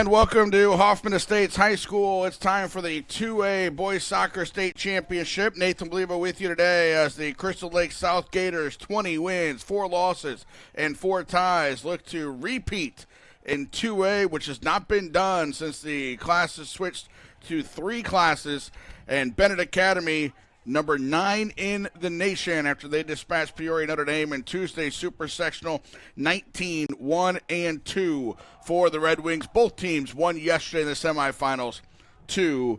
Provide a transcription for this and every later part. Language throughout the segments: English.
And welcome to Hoffman Estates High School. It's time for the 2A Boys Soccer State Championship. Nathan Bliba with you today as the Crystal Lake South Gators, 20 wins, 4 losses, and 4 ties, look to repeat in 2A, which has not been done since the classes switched to 3 classes. And Bennett Academy, number 9 in the nation after they dispatched Peoria Notre Dame in Tuesday's Super Sectional, 19-1-2 for the Red Wings. Both teams won yesterday in the semifinals, 2-0.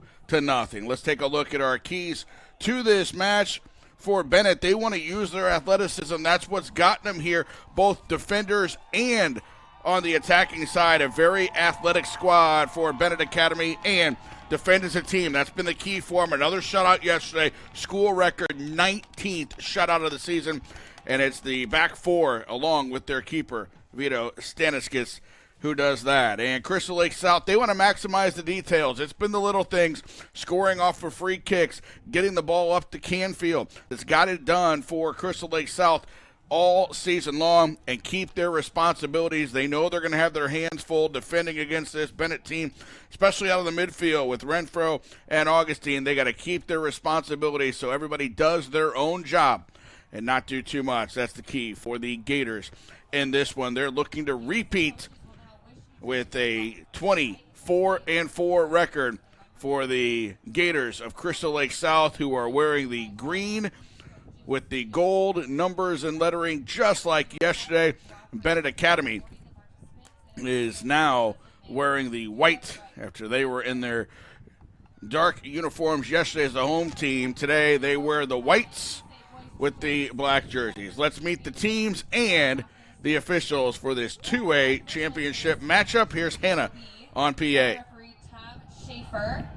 Let's take a look at our keys to this match. For Bennett, they want to use their athleticism. That's what's gotten them here, both defenders and on the attacking side. A very athletic squad for Bennett Academy, and defend as a team. That's been the key for them. Another shutout yesterday. School record 19th shutout of the season. And it's the back 4 along with their keeper, Vito Staniskis, who does that. And Crystal Lake South, they want to maximize the details. It's been the little things, scoring off for free kicks, getting the ball up to Canfield. It's got it done for Crystal Lake South all season long and keep their responsibilities. They know they're going to have their hands full defending against this Bennett team, especially out of the midfield with Renfro and Augustine. They got to keep their responsibilities so everybody does their own job and not do too much. That's the key for the Gators in this one. They're looking to repeat with a 24-4 record for the Gators of Crystal Lake South, who are wearing the green with the gold numbers and lettering just like yesterday. Bennett Academy is now wearing the white after they were in their dark uniforms yesterday as the home team. Today they wear the whites with the black jerseys. Let's meet the teams and the officials for this 2A championship matchup. Here's Hannah on PA. Referee Tom Schaefer,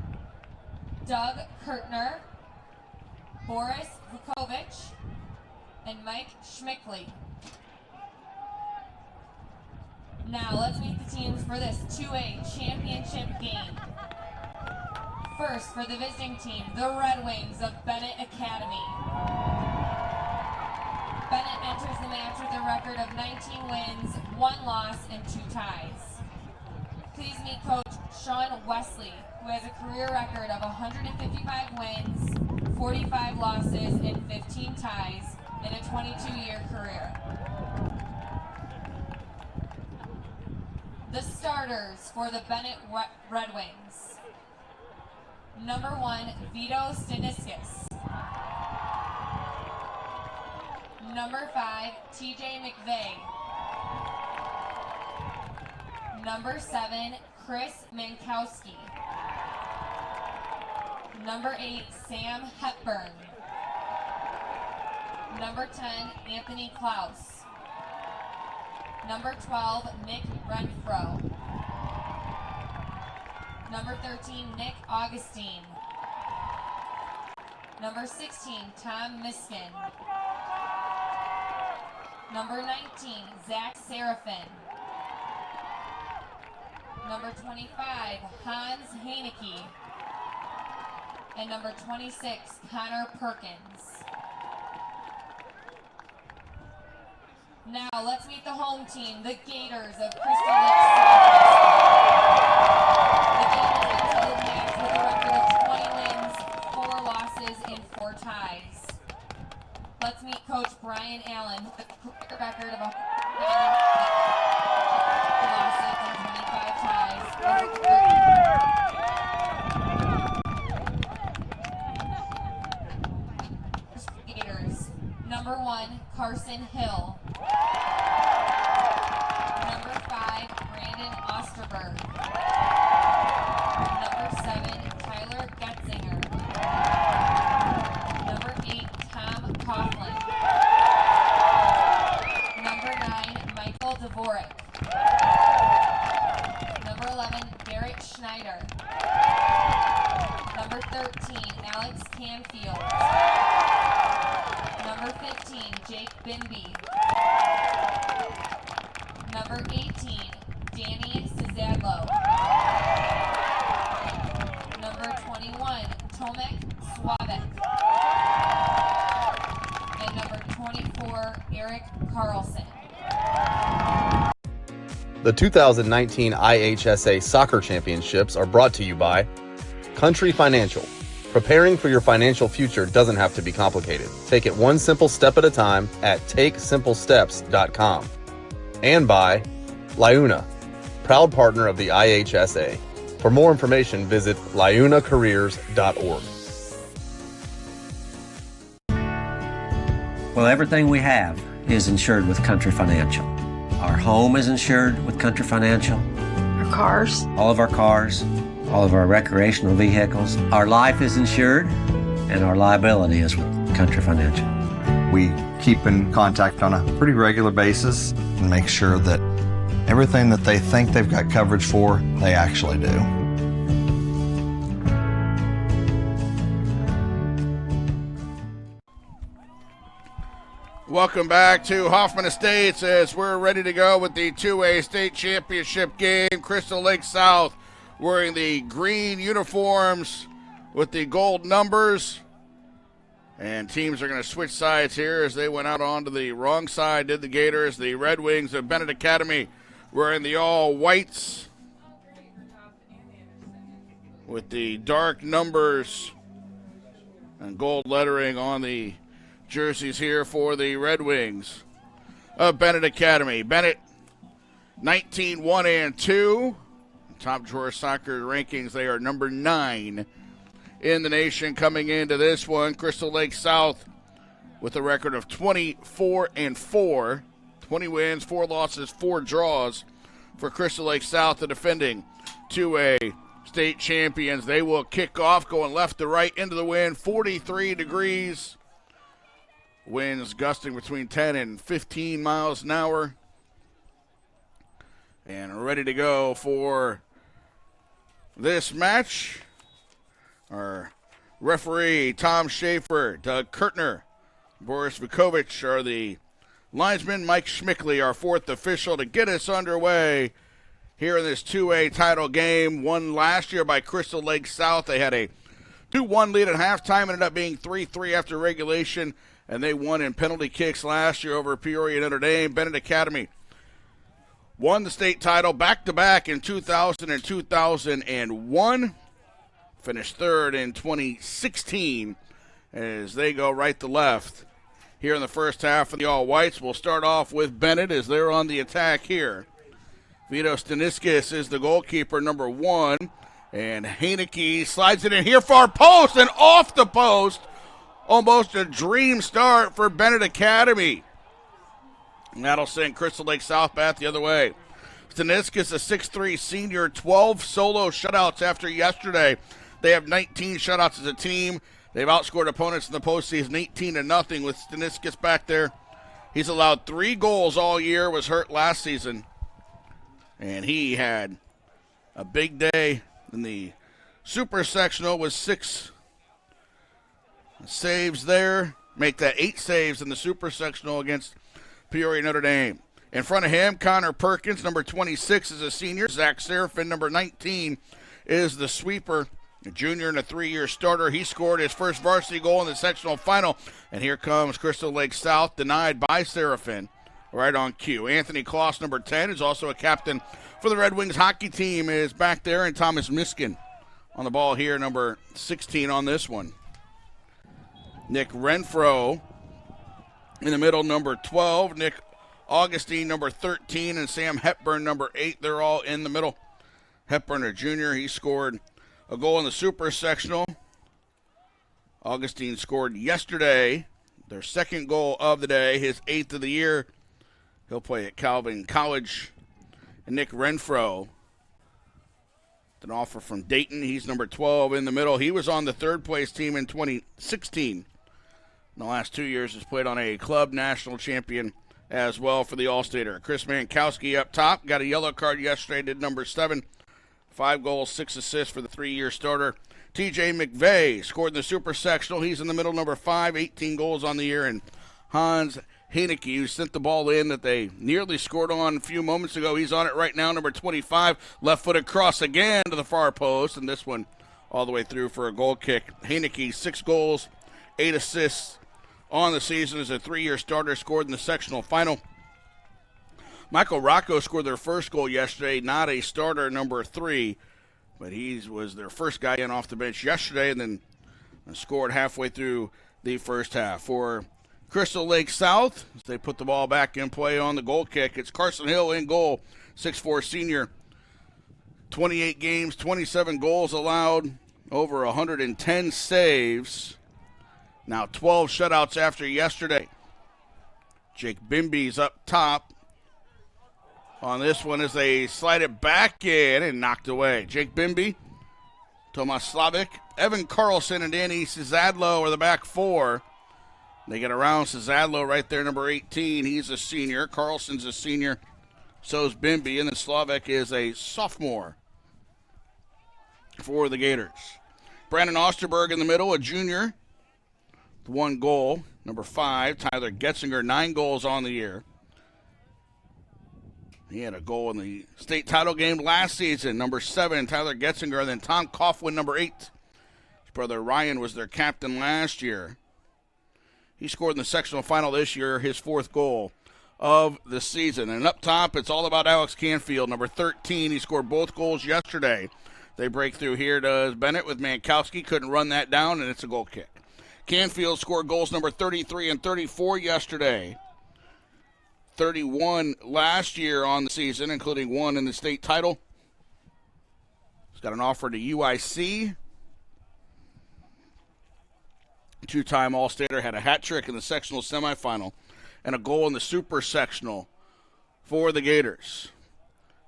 Doug Kurtner, Boris Vukovic, and Mike Schmickley. Now let's meet the teams for this 2A championship game. First, for the visiting team, the Red Wings of Bennett Academy. Bennett enters the match with a record of 19 wins, 1 loss, and 2 ties. Please meet Coach Sean Wesley, who has a career record of 155 wins, 45 losses, and 15 ties in a 22-year career. The starters for the Bennett Red Wings. Number 1, Vito Staniskis. Number 5, TJ McVeigh. Number 7, Chris Mankowski. Number 8, Sam Hepburn. Number 10, Anthony Klaus. Number 12, Nick Renfro. Number 13, Nick Augustine. Number 16, Tom Miskin. Number 19, Zach Serafin. Number 25, Hans Haneke. And number 26, Connor Perkins. Now let's meet the home team, the Gators of Crystal Lake South. The Gators enter the match with a record of 20 wins, 4 losses, and 4 ties. Let's meet Coach Brian Allen with a career record of 190 losses and 25 ties. Gators. Number 1, Carson Hill. Number 5, Brandon Osterberg. Number 7, Tyler Getzinger. Number 8, Tom Coughlin. Number 9, Michael Dvorak. Number 11, Garrett Schneider. Number 13, Alex Canfield. Number 15, Jake Bimby. Number 18, Danny Cizadlo. Number 21, Tomek Swabek. And number 24, Eric Carlson. The 2019 IHSA Soccer Championships are brought to you by Country Financial. Preparing for your financial future doesn't have to be complicated. Take it one simple step at a time at TakeSimpleSteps.com. And by Liuna, proud partner of the IHSA. For more information, visit liunacareers.org. Well, everything we have is insured with Country Financial. Our home is insured with Country Financial. Our cars. All of our cars, all of our recreational vehicles. Our life is insured, and our liability is with Country Financial. We keep in contact on a pretty regular basis and make sure that everything that they think they've got coverage for, they actually do. Welcome back to Hoffman Estates as we're ready to go with the 2A state championship game. Crystal Lake South wearing the green uniforms with the gold numbers. And teams are going to switch sides here as they went out onto the wrong side, did the Gators. The Red Wings of Bennett Academy wearing the all whites with the dark numbers and gold lettering on the jerseys here for the Red Wings of Bennett Academy. Bennett 19-1-2. Top drawer soccer rankings, they are number 9 in the nation coming into this one. Crystal Lake South with a record of 24-4. 20 wins, 4 losses, 4 draws for Crystal Lake South, the defending 2A state champions. They will kick off going left to right into the wind, 43 degrees. Winds gusting between 10 and 15 miles an hour. And ready to go for this match. Our referee, Tom Schaefer, Doug Kurtner, Boris Vukovic are the linesmen. Mike Schmickley, our 4th official, to get us underway here in this 2A title game. Won last year by Crystal Lake South. They had a 2-1 lead at halftime, ended up being 3-3 after regulation. And they won in penalty kicks last year over Peoria Notre Dame. Bennett Academy won the state title back-to-back in 2000 and 2001. Finished 3rd in 2016 as they go right to left here in the first half of the all-whites. We'll start off with Bennett as they're on the attack here. Vito Staniskis is the goalkeeper, number 1. And Haneke slides it in here, far post and off the post. Almost a dream start for Bennett Academy. And that'll send Crystal Lake South back the other way. Staniskis, a 6'3 senior, 12 solo shutouts after yesterday. They have 19 shutouts as a team. They've outscored opponents in the postseason 18-0 with Staniskis back there. He's allowed 3 goals all year, was hurt last season. And he had a big day in the super sectional with 6 saves there. Make that 8 saves in the super sectional against Peoria Notre Dame. In front of him, Connor Perkins, number 26, is a senior. Zach Serafin, number 19, is the sweeper. A junior and a 3-year starter. He scored his first varsity goal in the sectional final. And here comes Crystal Lake South, denied by Serafin. Right on cue. Anthony Kloss, number 10, is also a captain for the Red Wings hockey team, is back there. And Thomas Miskin on the ball here, number 16 on this one. Nick Renfro in the middle, number 12. Nick Augustine, number 13. And Sam Hepburn, number 8. They're all in the middle. Hepburn, a junior. He scored a goal in the super sectional. Augustine scored yesterday, their 2nd goal of the day, his 8th of the year. He'll play at Calvin College. And Nick Renfro, an offer from Dayton. He's number 12 in the middle. He was on the 3rd place team in 2016. In the last 2 years, has played on a club national champion as well for the All-Stater. Chris Mankowski up top. Got a yellow card yesterday, did number 7. 5 goals, 6 assists for the 3-year starter. TJ McVeigh scored in the super sectional. He's in the middle, number 5, 18 goals on the year. And Hans Haneke, who sent the ball in that they nearly scored on a few moments ago. He's on it right now, number 25. Left-footed cross again to the far post. And this one all the way through for a goal kick. Haneke, 6 goals, 8 assists on the season as a 3-year starter, scored in the sectional final. Michael Rocco scored their first goal yesterday, not a starter, number 3, but he was their first guy in off the bench yesterday and then scored halfway through the first half. For Crystal Lake South, as they put the ball back in play on the goal kick, it's Carson Hill in goal, 6'4" senior. 28 games, 27 goals allowed, over 110 saves. Now 12 shutouts after yesterday. Jake Bimby's up top on this one as they slide it back in and knocked away. Jake Bimby, Tomas Slavic, Evan Carlson, and Danny Cizadlo are the back 4. They get around Cizadlo right there, number 18. He's a senior. Carlson's a senior. So's Bimby, and then Slavic is a sophomore for the Gators. Brandon Osterberg in the middle, a junior. 1 goal. Number 5, Tyler Getzinger, 9 goals on the year. He had a goal in the state title game last season. Number 7, Tyler Getzinger, and then Tom Coughlin, number 8. His brother Ryan was their captain last year. He scored in the sectional final this year, his 4th goal of the season. And up top, it's all about Alex Canfield, number 13. He scored both goals yesterday. They break through here to Bennett with Mankowski. Couldn't run that down, and it's a goal kick. Canfield scored goals number 33 and 34 yesterday. 31 last year on the season, including 1 in the state title. He's got an offer to UIC. 2-time All-Stater, had a hat trick in the sectional semifinal and a goal in the super sectional for the Gators.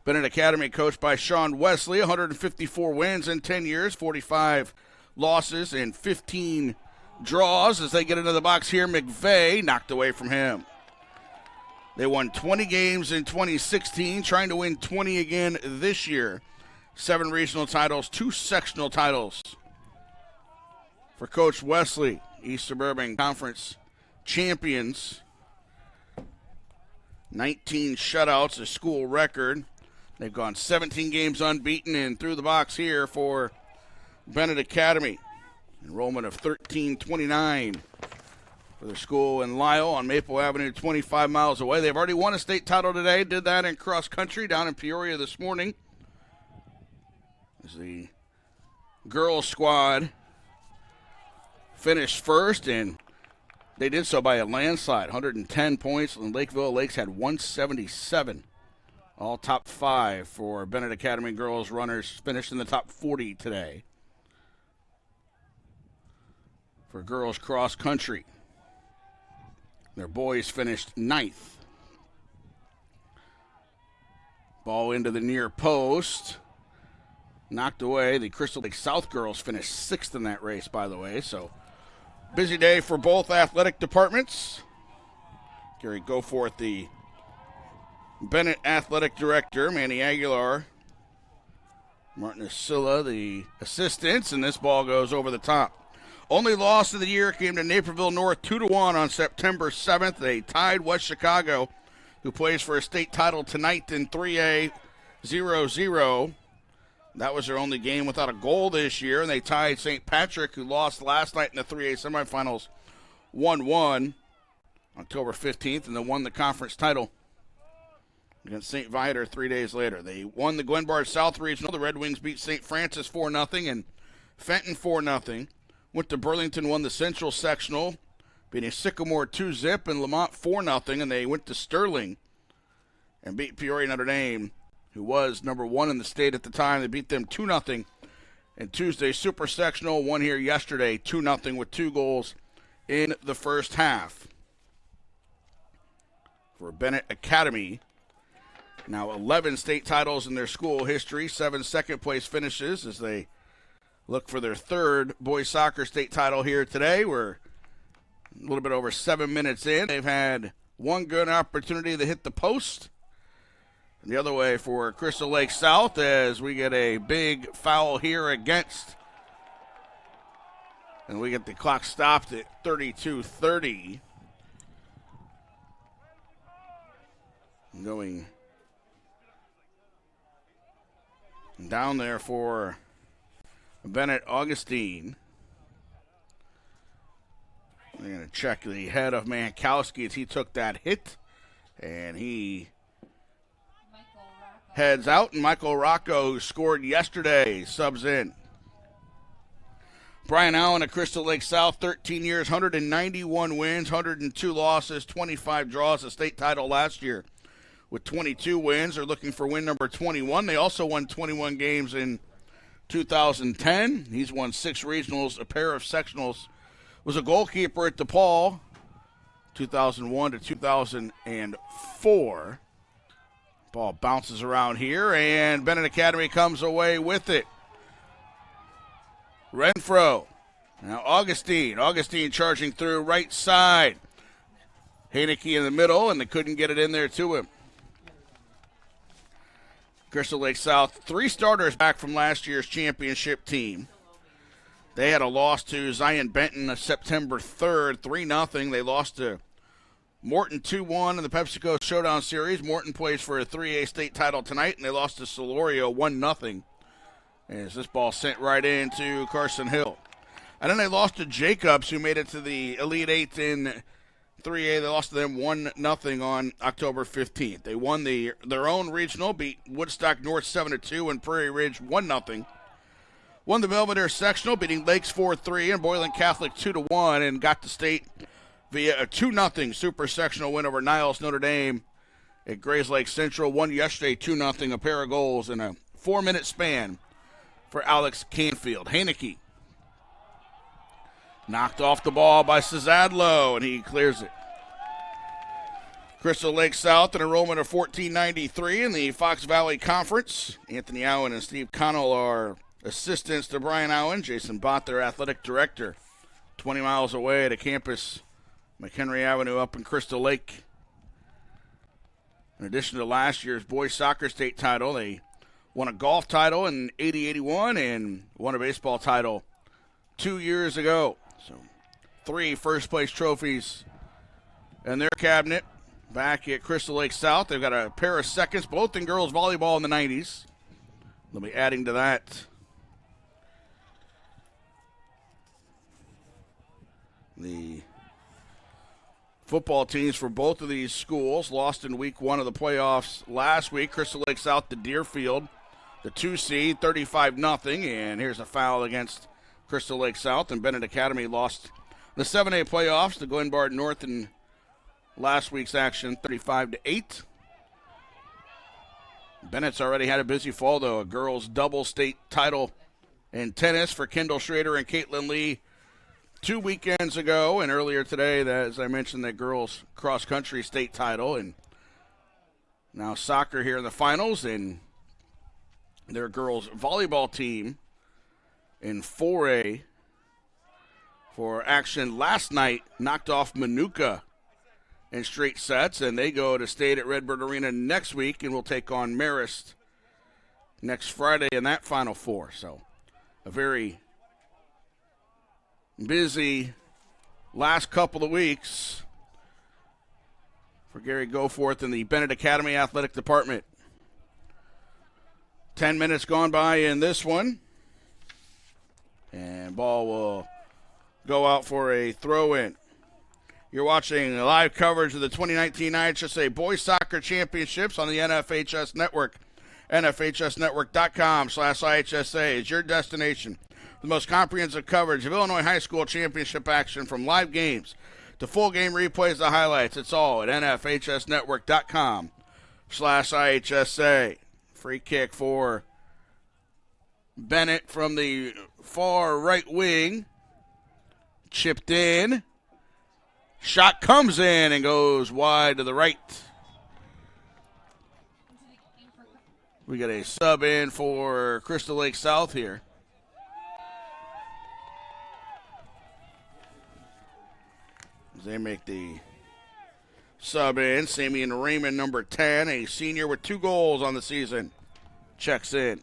Bennett Academy coached by Sean Wesley, 154 wins in 10 years, 45 losses and 15 draws. As they get into the box here, McVeigh knocked away from him. They won 20 games in 2016, trying to win 20 again this year. 7 regional titles, 2 sectional titles for Coach Wesley. East Suburban Conference champions. 19 shutouts, a school record. They've gone 17 games unbeaten and through the box here for Bennett Academy. Enrollment of 1329 for their school in Lisle on Maple Avenue, 25 miles away. They've already won a state title today. Did that in cross country down in Peoria this morning. As the girls squad finished first, and they did so by a landslide, 110 points. And Lakeville Lakes had 177. All top 5 for Bennett Academy girls runners finished in the top 40 today. For girls cross country, their boys finished 9th. Ball into the near post. Knocked away. The Crystal Lake South girls finished 6th in that race, by the way. So, busy day for both athletic departments. Gary Goforth, the Bennett athletic director, Manny Aguilar, Martin Asilla, the assistants, and this ball goes over the top. Only loss of the year came to Naperville North 2-1 on September 7th. They tied West Chicago, who plays for a state title tonight in 3A, 0-0. That was their only game without a goal this year. And they tied St. Patrick, who lost last night in the 3A semifinals, 1-1 October 15th, and then won the conference title against St. Viator 3 days later. They won the Glenbard South Regional. The Red Wings beat St. Francis 4-0 and Fenton 4-0. Went to Burlington, won the Central Sectional, beating Sycamore 2-0 and Lamont 4-0. And they went to Sterling and beat Peoria Notre Dame, who was number 1 in the state at the time. They beat them 2-0. And Tuesday Super Sectional won here yesterday 2-0 with 2 goals in the first half. For Bennett Academy, now 11 state titles in their school history, 7 second-place finishes as they look for their 3rd boys soccer state title here today. We're a little bit over 7 minutes in. They've had 1 good opportunity to hit the post. And the other way for Crystal Lake South as we get a big foul here against. And we get the clock stopped at 32:30. Going down there for Bennett Augustine. They're going to check the head of Mankowski as he took that hit. And he heads out, and Michael Rocco, who scored yesterday, subs in. Brian Allen of Crystal Lake South, 13 years, 191 wins, 102 losses, 25 draws, a state title last year with 22 wins. They're looking for win number 21. They also won 21 games in 2010. He's won 6 regionals, a pair of sectionals. Was a goalkeeper at DePaul, 2001 to 2004. Ball bounces around here, and Bennett Academy comes away with it. Renfro. Now Augustine. Augustine charging through right side. Haneke in the middle, and they couldn't get it in there to him. Crystal Lake South, 3 starters back from last year's championship team. They had a loss to Zion Benton on September 3rd, 3-0. They lost to Morton 2-1 in the PepsiCo Showdown Series. Morton plays for a 3A state title tonight, and they lost to Solorio 1-0. As this ball sent right into Carson Hill. And then they lost to Jacobs, who made it to the Elite Eight in 3A. They lost to them 1-0 on October 15th. They won their own regional, beat Woodstock North 7-2 and Prairie Ridge 1-0. Won the Belvedere sectional, beating Lakes 4-3 and Boylan Catholic 2-1, and got to state via a 2-0 super sectional win over Niles Notre Dame at Grays Lake Central. Won yesterday 2-0, a pair of goals in a 4-minute span for Alex Canfield. Haneke knocked off the ball by Cezadlo, and he clears it. Crystal Lake South, an enrollment of 1493 in the Fox Valley Conference. Anthony Owen and Steve Connell are assistants to Brian Owen. Jason Bott, their athletic director, 20 miles away at a campus, McHenry Avenue up in Crystal Lake. In addition to last year's boys soccer state title, they won a golf title in 80-81 and won a baseball title 2 years ago. So 3 first-place trophies in their cabinet back at Crystal Lake South. They've got a pair of seconds, both in girls volleyball in the 90s. They'll be adding to that. The football teams for both of these schools lost in week 1 of the playoffs last week. Crystal Lake South to Deerfield, the 2 seed, 35-0, and here's a foul against Crystal Lake South, and Bennett Academy lost the 7A playoffs to Glenbard North in last week's action, 35-8. Bennett's already had a busy fall, though. A girls' double state title in tennis for Kendall Schrader and Caitlin Lee 2 weekends ago, and earlier today, as I mentioned, that girls' cross-country state title, and now soccer here in the finals, and their girls' volleyball team in 4A for action last night knocked off Manuka in straight sets, and they go to state at Redbird Arena next week and will take on Marist next Friday in that Final Four. So a very busy last couple of weeks for Gary Goforth and the Bennett Academy Athletic Department. 10 minutes gone by in this one. And ball will go out for a throw-in. You're watching live coverage of the 2019 IHSA Boys Soccer Championships on the NFHS Network. NFHSnetwork.com/IHSA is your destination. The most comprehensive coverage of Illinois high school championship action, from live games to full game replays to highlights. It's all at NFHSnetwork.com/IHSA. Free kick for Bennett from the far right wing. Chipped in. Shot comes in and goes wide to the right. We got a sub in for Crystal Lake South here. As they make the sub in, Samian Raymond, number 10, a senior with 2 goals on the season, checks in.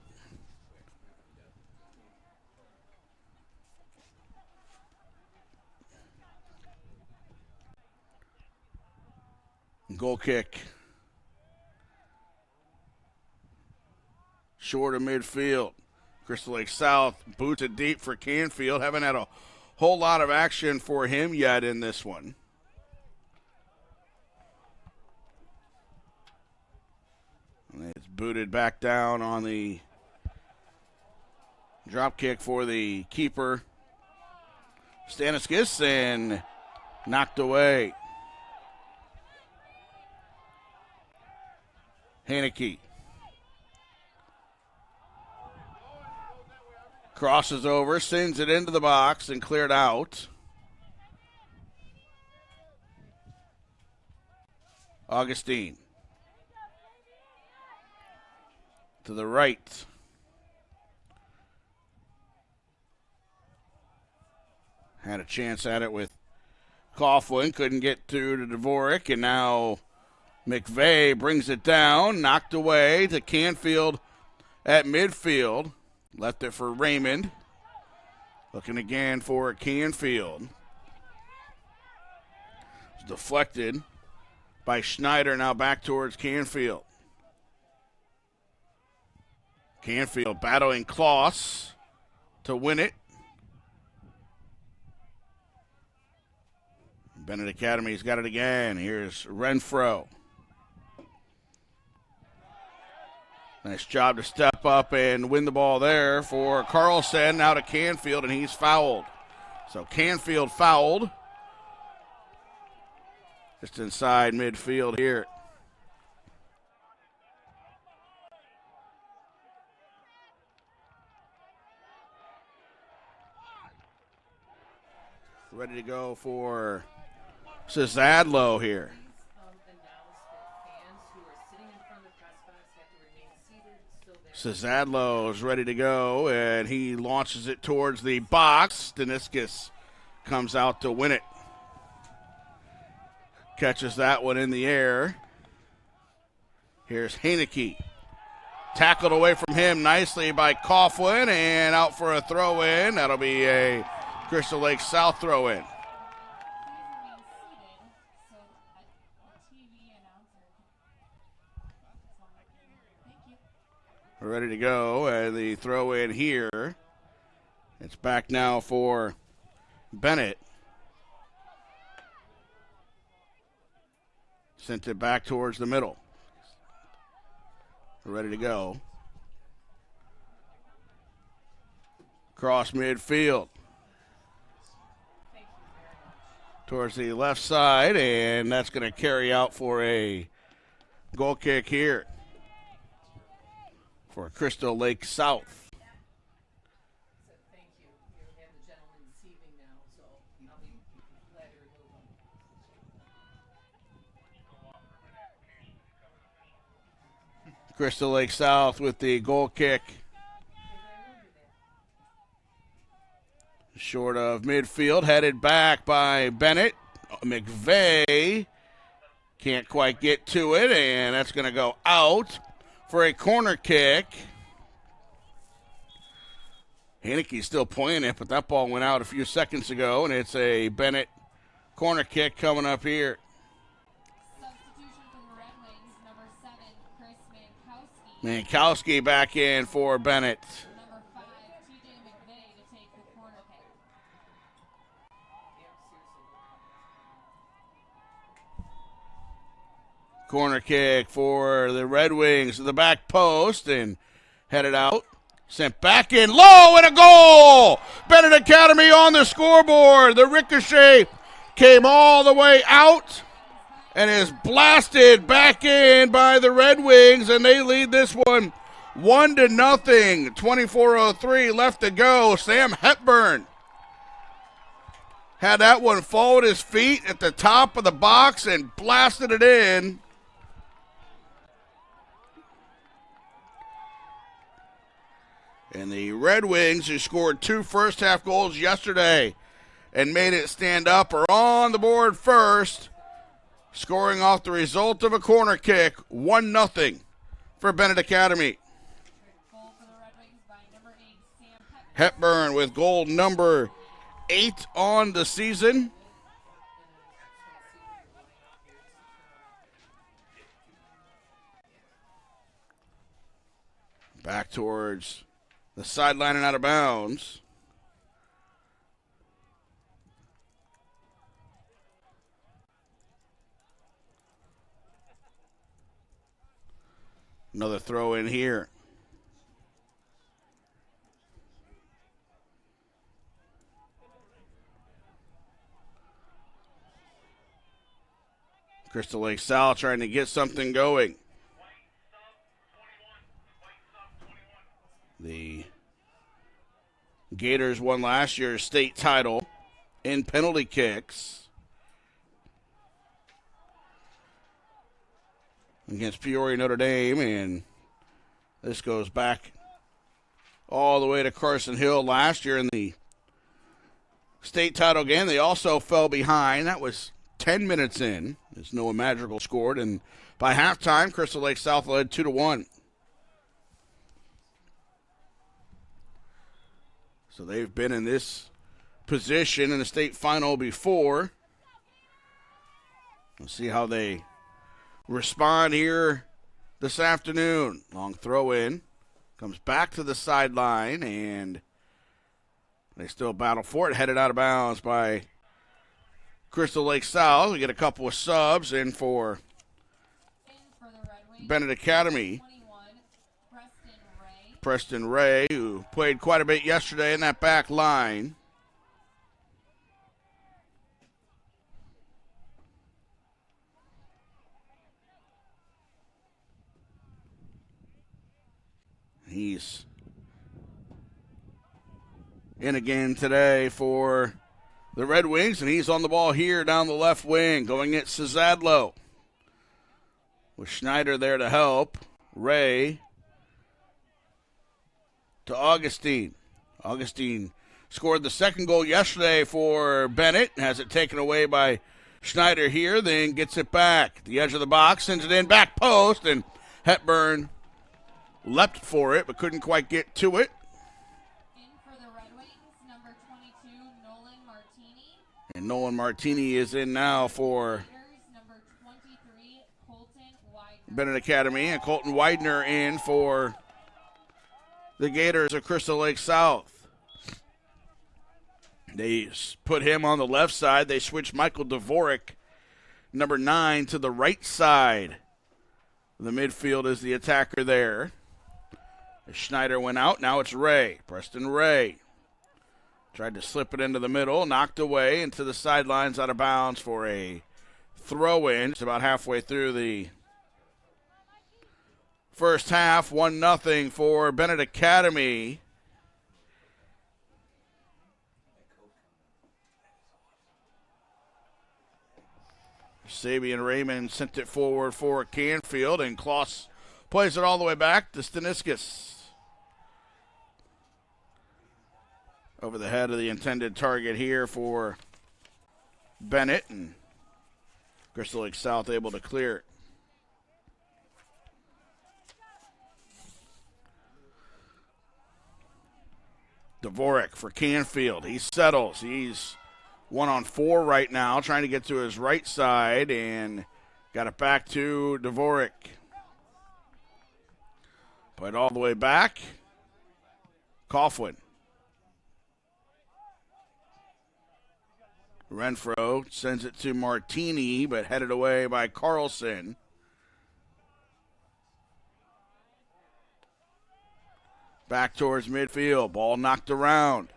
Goal kick. Short of midfield. Crystal Lake South boots it deep for Canfield. Haven't had a whole lot of action for him yet in this one. And it's booted back down on the drop kick for the keeper, Staniskis, and knocked away. Haneke crosses over, sends it into the box, and cleared out. Augustine to the right. Had a chance at it with Coughlin, couldn't get through to Dvorak, and now McVeigh brings it down, knocked away to Canfield at midfield. Left it for Raymond. Looking again for Canfield. It's deflected by Schneider, now back towards Canfield. Canfield battling Kloss to win it. Bennett Academy's got it again. Here's Renfro. Nice job to step up and win the ball there for Carlson. Now to Canfield, and he's fouled. So Canfield fouled. Just inside midfield here. Ready to go for Cizadlo here. Cizadlo is ready to go, and he launches it towards the box. Staniskis comes out to win it. Catches that one in the air. Here's Haneke. Tackled away from him nicely by Coughlin, and out for a throw-in. That'll be a Crystal Lake South throw-in. We're ready to go, and the throw-in here. It's back now for Bennett. Sent it back towards the middle. We're ready to go. Cross midfield. Towards the left side, and that's going to carry out for a goal kick here for Crystal Lake South. Crystal Lake South with the goal kick. Short of midfield, headed back by Bennett. McVeigh can't quite get to it, and that's going to go out for a corner kick. Haneke's still playing it, but that ball went out a few seconds ago, and it's a Bennett corner kick coming up here. Substitution from the Red Wings, number 7, Chris Mankowski. Mankowski back in for Bennett. Number 5, TJ McVeigh to take the corner kick. Corner kick for the Red Wings to the back post and headed out. Sent back in low and a goal! Bennett Academy on the scoreboard. The ricochet came all the way out and is blasted back in by the Red Wings, and they lead this one 1-0. 24:03 left to go. Sam Hepburn had that one fall at his feet at the top of the box and blasted it in. And the Red Wings, who scored 2 first-half goals yesterday and made it stand up, are on the board first, scoring off the result of a corner kick, 1-0 for Bennett Academy. Goal for the Red Wings by number 8, Sam Hepburn with goal number 8 on the season. Back towards the sideline and out of bounds. Another throw in here. Crystal Lake South trying to get something going. The Gators won last year's state title in penalty kicks against Peoria Notre Dame, and this goes back all the way to Carson Hill last year in the state title game. They also fell behind. That was 10 minutes in, as Noah Madrigal scored, and by halftime, Crystal Lake South led 2-1. So they've been in this position in the state final before. We'll see how they respond here this afternoon. Long throw in, comes back to the sideline, and they still battle for it. Headed out of bounds by Crystal Lake South. We get a couple of subs in for Bennett Academy. Preston Ray, who played quite a bit yesterday in that back line. He's in again today for the Red Wings, and he's on the ball here down the left wing, going at Cezadlo. With Schneider there to help. Ray to Augustine. Augustine scored the second goal yesterday for Bennett, has it taken away by Schneider here, then gets it back. The edge of the box, sends it in, back post, and Hepburn leapt for it, but couldn't quite get to it. In for the Red Wings, number 22, Nolan Martini. And Nolan Martini is in now for Number 23, Colton Widener. Bennett Academy, and Colton Widener in for the Gators of Crystal Lake South. They put him on the left side. They switched Michael Dvorak, number 9, to the right side. The midfield is the attacker there. Schneider went out. Now it's Ray. Preston Ray tried to slip it into the middle, knocked away into the sidelines out of bounds for a throw-in. It's about halfway through the first half, 1-0 for Bennett Academy. Sabian Raymond sent it forward for Canfield, and Kloss plays it all the way back to Staniskas. Over the head of the intended target here for Bennett, and Crystal Lake South able to clear it. Dvorak for Canfield. He settles. He's 1-on-4 right now, trying to get to his right side, and got it back to Dvorak. Played all the way back. Coughlin. Renfro sends it to Martini, but headed away by Carlson. Back towards midfield. Ball knocked around.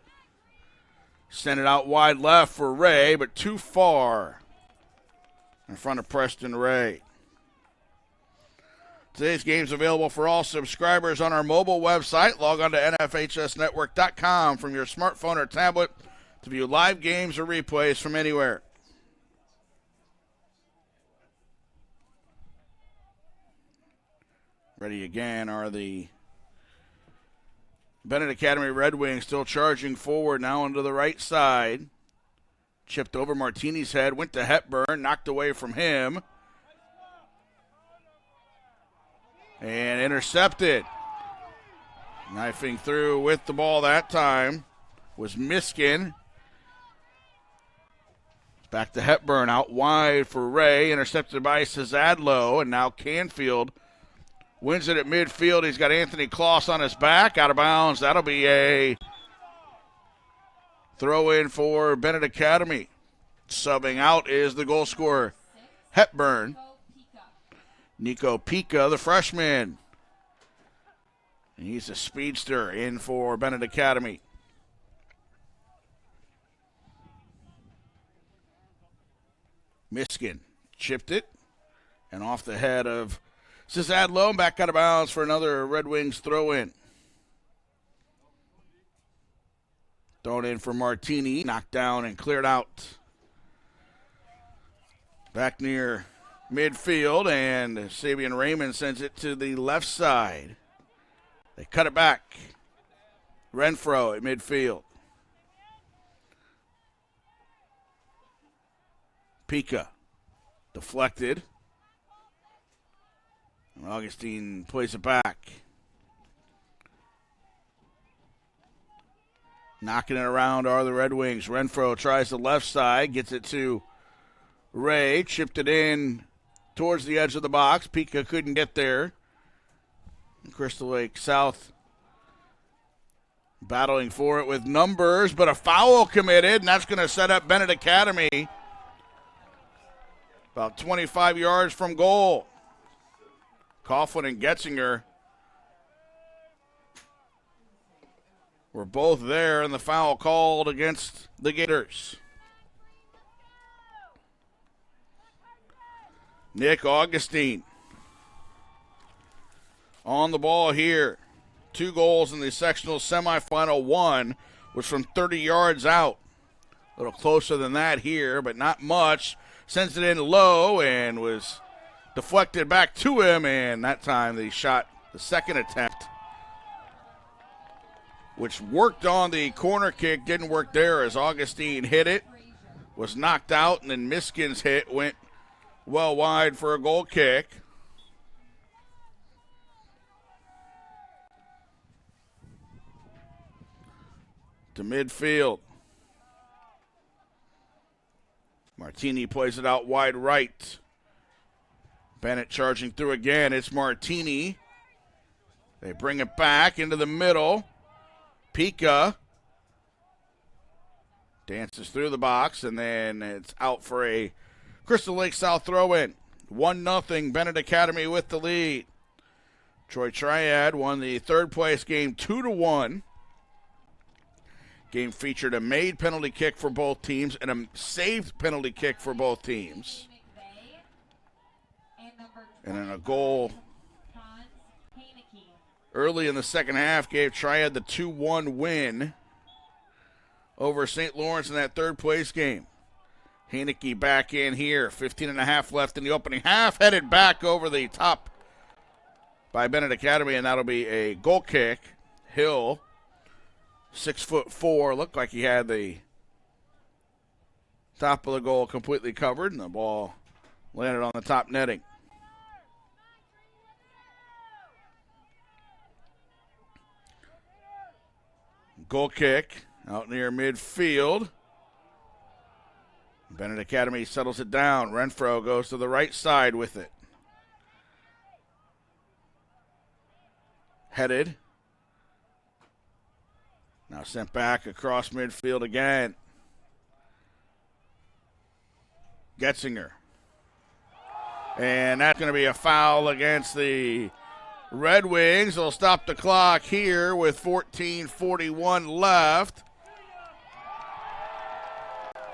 Sent it out wide left for Ray, but too far in front of Preston Ray. Today's game is available for all subscribers on our mobile website. Log on to nfhsnetwork.com from your smartphone or tablet to view live games or replays from anywhere. Ready again are the Bennett Academy Red Wings, still charging forward now onto the right side. Chipped over Martini's head, went to Hepburn, knocked away from him. And intercepted. Knifing through with the ball that time was Miskin. Back to Hepburn, out wide for Ray, intercepted by Cezadlo, and now Canfield wins it at midfield. He's got Anthony Kloss on his back, out of bounds. That'll be a throw in for Bennett Academy. Subbing out is the goal scorer, Hepburn. Nico Pica, the freshman, And he's a speedster in for Bennett Academy. Miskin chipped it and off the head of Cisadlo, back out of bounds for another Red Wings throw-in. Thrown in for Martini, knocked down and cleared out. Back near midfield, and Sabian Raymond sends it to the left side. They cut it back. Renfro at midfield. Pika deflected. And Augustine plays it back. Knocking it around are the Red Wings. Renfro tries the left side, gets it to Ray, chipped it in towards the edge of the box. Pika couldn't get there. Crystal Lake South battling for it with numbers, but a foul committed, and that's going to set up Bennett Academy about 25 yards from goal. Coughlin and Getzinger were both there, and the foul called against the Gators. Nick Augustine on the ball here. 2 goals in the sectional semifinal. One was from 30 yards out. A little closer than that here, but not much. Sends it in low and was deflected back to him, and that time the shot, the second attempt, which worked on the corner kick, didn't work there as Augustine hit it, was knocked out, and then Miskin's hit went well wide for a goal kick. To midfield. Martini plays it out wide right. Bennett charging through again. It's Martini. They bring it back into the middle. Pika dances through the box, and then it's out for a Crystal Lake South throw-in. 1-0, Bennett Academy with the lead. Troy Triad won the third-place game 2-1. Game featured a made penalty kick for both teams and a saved penalty kick for both teams. And then a goal early in the second half gave Triad the 2-1 win over St. Lawrence in that third-place game. Haneke back in here. 15.5 left in the opening half. Headed back over the top by Bennett Academy, and that'll be a goal kick. Hill, 6'4", looked like he had the top of the goal completely covered, and the ball landed on the top netting. Goal kick out near midfield. Bennett Academy settles it down. Renfro goes to the right side with it. Headed. Now sent back across midfield again. Getzinger. And that's going to be a foul against the Red Wings. They'll stop the clock here with 14:41 left.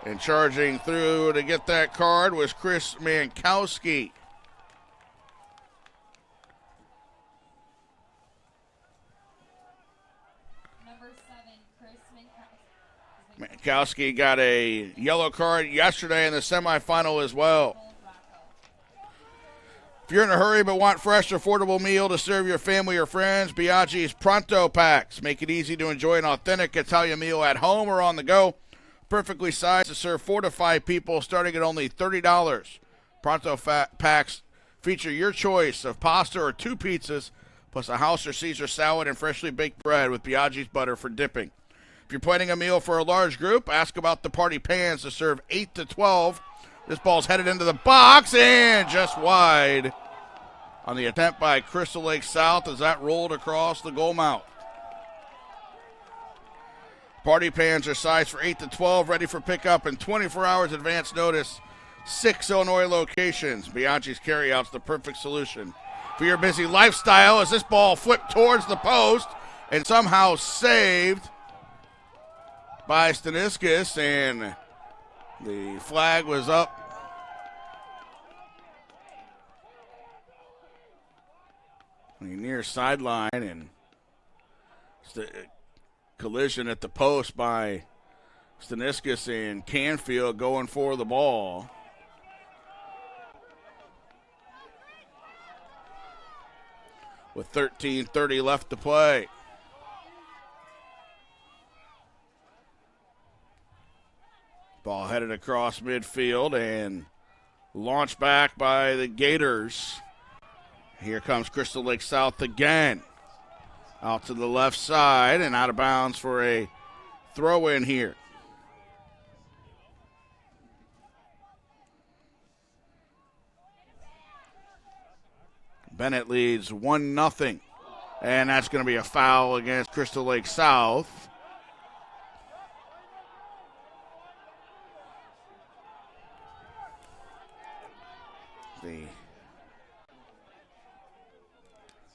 And charging through to get that card was Chris Mankowski. Number 7, Chris Mankowski. Mankowski got a yellow card yesterday in the semifinal as well. If you're in a hurry but want fresh, affordable meal to serve your family or friends, Biaggi's Pronto Packs make it easy to enjoy an authentic Italian meal at home or on the go. Perfectly sized to serve 4 to 5 people, starting at only $30. Pronto Packs feature your choice of pasta or 2 pizzas, plus a house or Caesar salad and freshly baked bread with Biaggi's butter for dipping. If you're planning a meal for a large group, ask about the party pans to serve 8 to 12. This ball's headed into the box and just wide on the attempt by Crystal Lake South as that rolled across the goal mouth. Party pans are sized for 8 to 12, ready for pickup in 24 hours advance notice. 6 Illinois locations. Biaggi's Carryout's the perfect solution. for your busy lifestyle as this ball flipped towards the post and somehow saved by Staniskis, and the flag was up. The near sideline, and collision at the post by Staniskis and Canfield going for the ball. With 13:30 left to play. Ball headed across midfield and launched back by the Gators. Here comes Crystal Lake South again. Out to the left side and out of bounds for a throw in here. Bennett leads 1-0, and that's going to be a foul against Crystal Lake South. The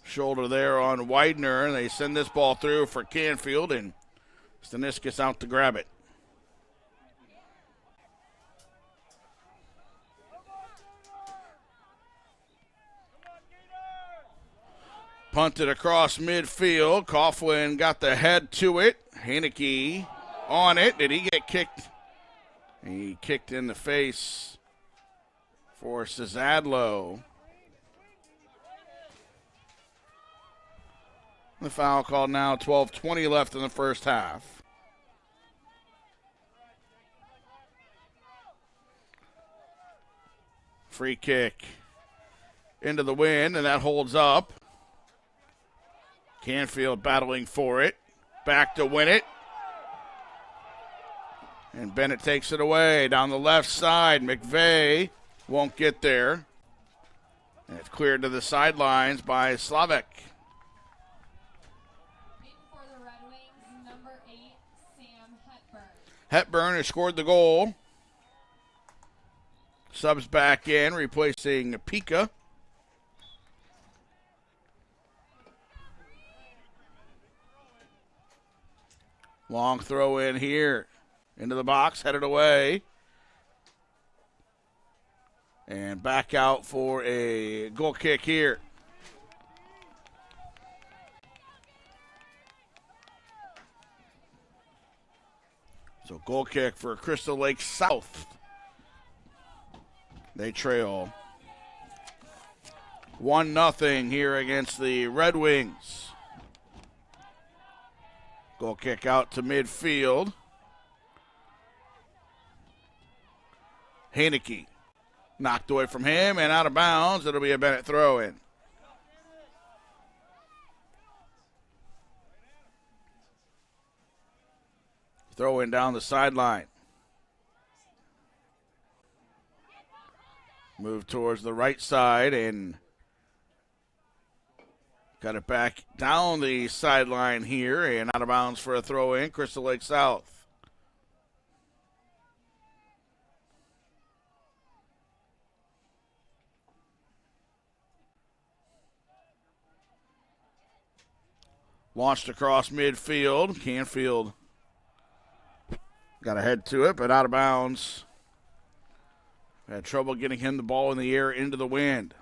shoulder there on Widener, and they send this ball through for Canfield, and Staniskis out to grab it. Punted across midfield. Coughlin got the head to it. Haneke on it. Did he get kicked? He kicked in the face for Cezadlo. The foul called now. 12:20 left in the first half. Free kick into the wind, and that holds up. Canfield battling for it. Back to win it. And Bennett takes it away down the left side. McVeigh won't get there. And it's cleared to the sidelines by Slavik. For the Red Wings, number 8, Sam Hepburn. Hepburn has scored the goal. Subs back in, replacing Pika. Long throw in here. Into the box, headed away. And back out for a goal kick here. So goal kick for Crystal Lake South. They trail 1-0 here against the Red Wings. Goal kick out to midfield. Haneke knocked away from him and out of bounds. It'll be a Bennett throw in. Throw in down the sideline. Move towards the right side and got it back down the sideline here and out of bounds for a throw in. Crystal Lake South. Launched across midfield. Canfield got a head to it, but out of bounds. Had trouble getting him the ball in the air into the wind.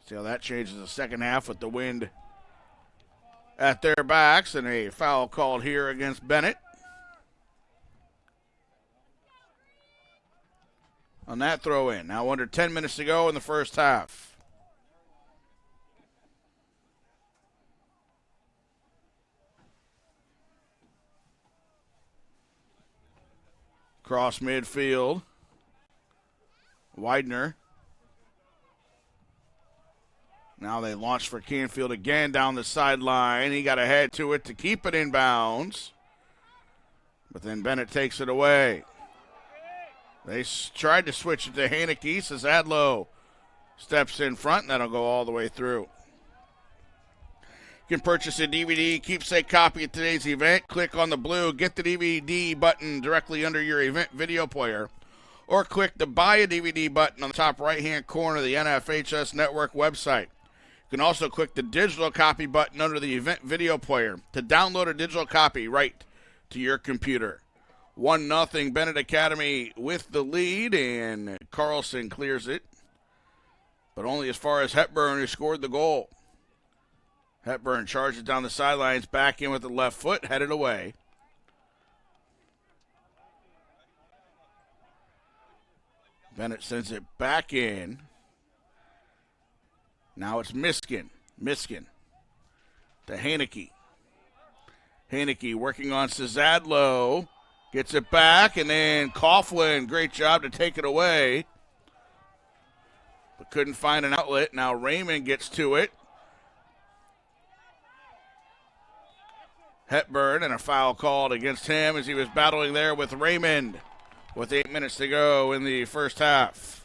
See how that changes the second half with the wind at their backs, and a foul called here against Bennett. On that throw in. Now under 10 minutes to go in the first half. Cross midfield. Widener. Now they launch for Canfield again down the sideline. He got a head to it to keep it in bounds. But then Bennett takes it away. They tried to switch it to Haneke. Cezadlo steps in front, and that'll go all the way through. You can purchase a DVD keepsake copy of today's event. Click on the blue Get the DVD button directly under your event video player. or click the Buy a DVD button on the top right-hand corner of the NFHS Network website. You can also click the digital copy button under the event video player to download a digital copy right to your computer. 1-0 Bennett Academy with the lead, and Carlson clears it, but only as far as Hepburn, who scored the goal. Hepburn charges down the sidelines, back in with the left foot, headed away. Bennett sends it back in. Now it's Miskin. Miskin to Haneke. Haneke working on Cezadlo. Gets it back, and then Coughlin, great job to take it away. But couldn't find an outlet. Now Raymond gets to it. Hepburn, and a foul called against him as he was battling there with Raymond with 8 minutes to go in the first half.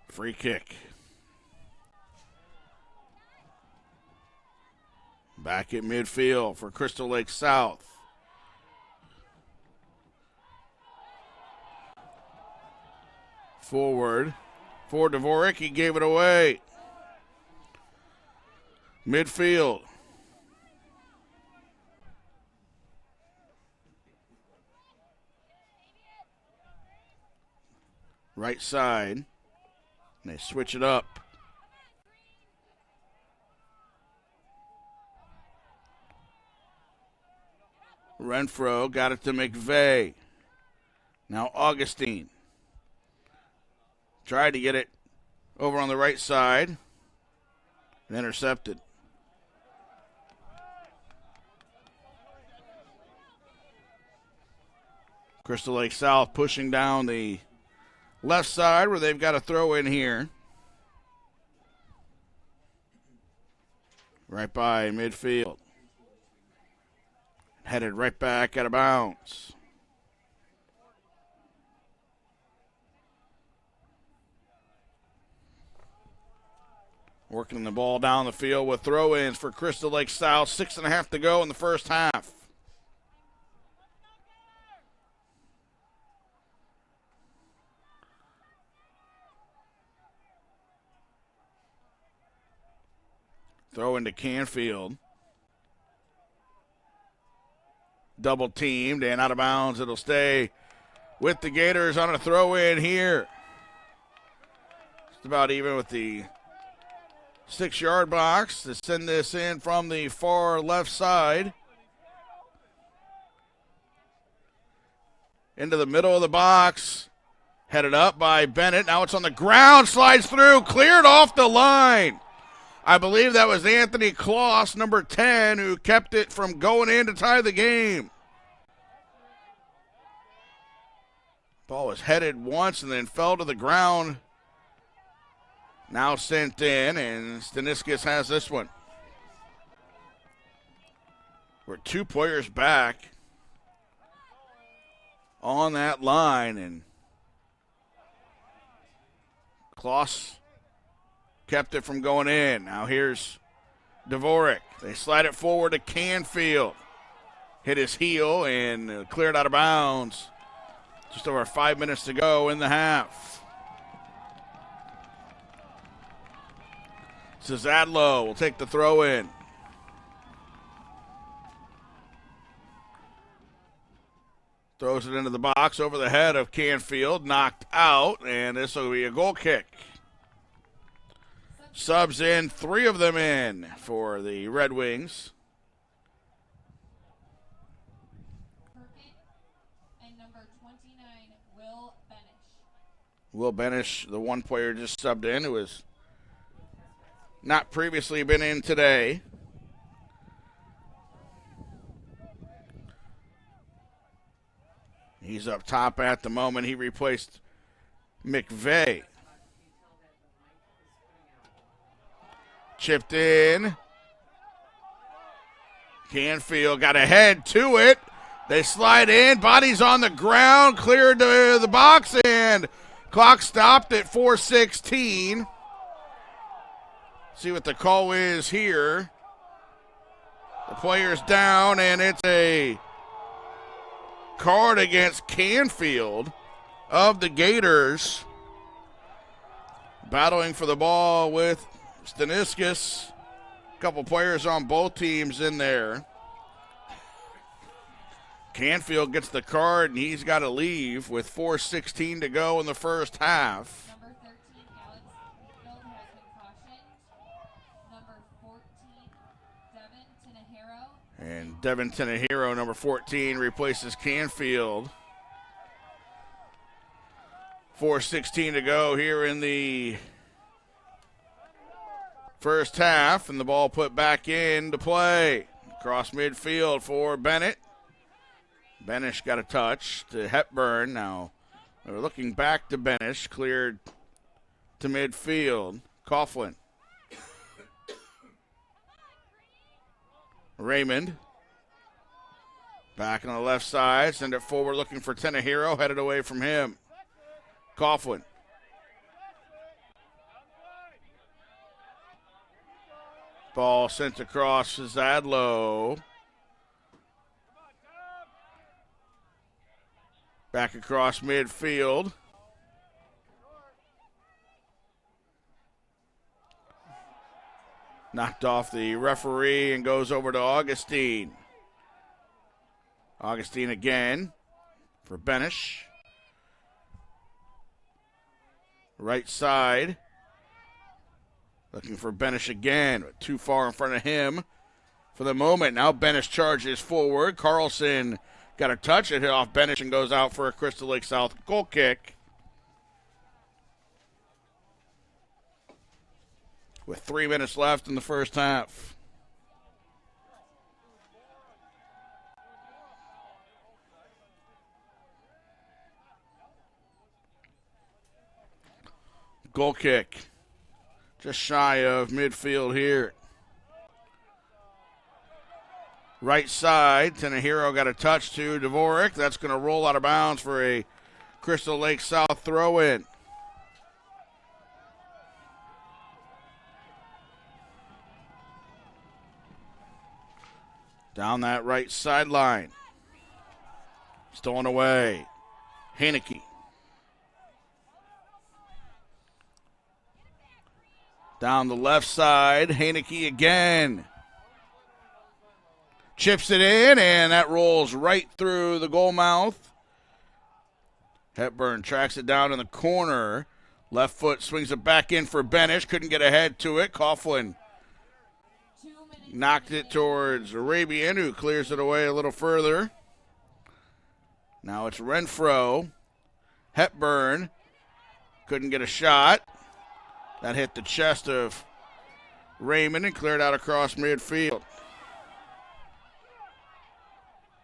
Free kick. Back at midfield for Crystal Lake South. Forward for Dvorak. He gave it away. Midfield. Right side. And they switch it up. Renfro got it to McVeigh. Now Augustine. Tried to get it over on the right side. And intercepted. Crystal Lake South pushing down the left side where they've got a throw in here. Right by midfield. Headed right back out of bounds. Working the ball down the field with throw-ins for Crystal Lake South. 6.5 to go in the first half. Throw into Canfield. Double teamed and out of bounds. It'll stay with the Gators on a throw-in here. Just about even with the 6-yard box to send this in from the far left side. Into the middle of the box. Headed up by Bennett. Now it's on the ground. Slides through. Cleared off the line. I believe that was Anthony Kloss, number 10, who kept it from going in to tie the game. Ball was headed once and then fell to the ground. Now sent in, and Staniskas has this one. We're 2 players back on that line, and Kloss kept it from going in. Now here's Dvorak. They slide it forward to Canfield. Hit his heel and cleared out of bounds. Just over 5 minutes to go in the half. Cezadlo will take the throw in. Throws it into the box over the head of Canfield. Knocked out, and this will be a goal kick. Subs in, 3 of them in for the Red Wings. And number 29, Will Bennett. Will Bennett, the one player just subbed in, who has not previously been in today. He's up top at the moment. He replaced McVeigh. Chipped in. Canfield got ahead to it. They slide in. Bodies on the ground. Cleared to the box, and clock stopped at 4:16. See what the call is here. The player's down, and it's a card against Canfield of the Gators. Battling for the ball with Staniskas. A couple players on both teams in there. Canfield gets the card, and he's got to leave with 4:16 to go in the first half. Number 13, Alex Midfield, has been cautioned. Number 14, Devin Tinahero. And Devin Tinahero, number 14, replaces Canfield. 4:16 to go here in the first half, and the ball put back into play. Across midfield for Bennett. Bennett got a touch to Hepburn. Now they're looking back to Bennett. Cleared to midfield. Coughlin. Raymond. Back on the left side. Send it forward looking for Tinahero. Headed away from him. Coughlin. Ball sent across to Zadlow. Back across midfield. Knocked off the referee and goes over to Augustine. Augustine again for Benish. Right side. Looking for Benish again. Too far in front of him for the moment. Now Benish charges forward. Carlson got a touch. It hit off Benish and goes out for a Crystal Lake South goal kick. With 3 minutes left in the first half. Goal kick. Just shy of midfield here. Right side, Tinahero got a touch to Dvorak. That's going to roll out of bounds for a Crystal Lake South throw-in. Down that right sideline. Stolen away. Haneke. Down the left side, Haneke again. Chips it in, and that rolls right through the goal mouth. Hepburn tracks it down in the corner. Left foot swings it back in for Benish. Couldn't get ahead to it. Coughlin knocked it towards Arabian, who clears it away a little further. Now it's Renfro. Hepburn couldn't get a shot. That hit the chest of Raymond and cleared out across midfield.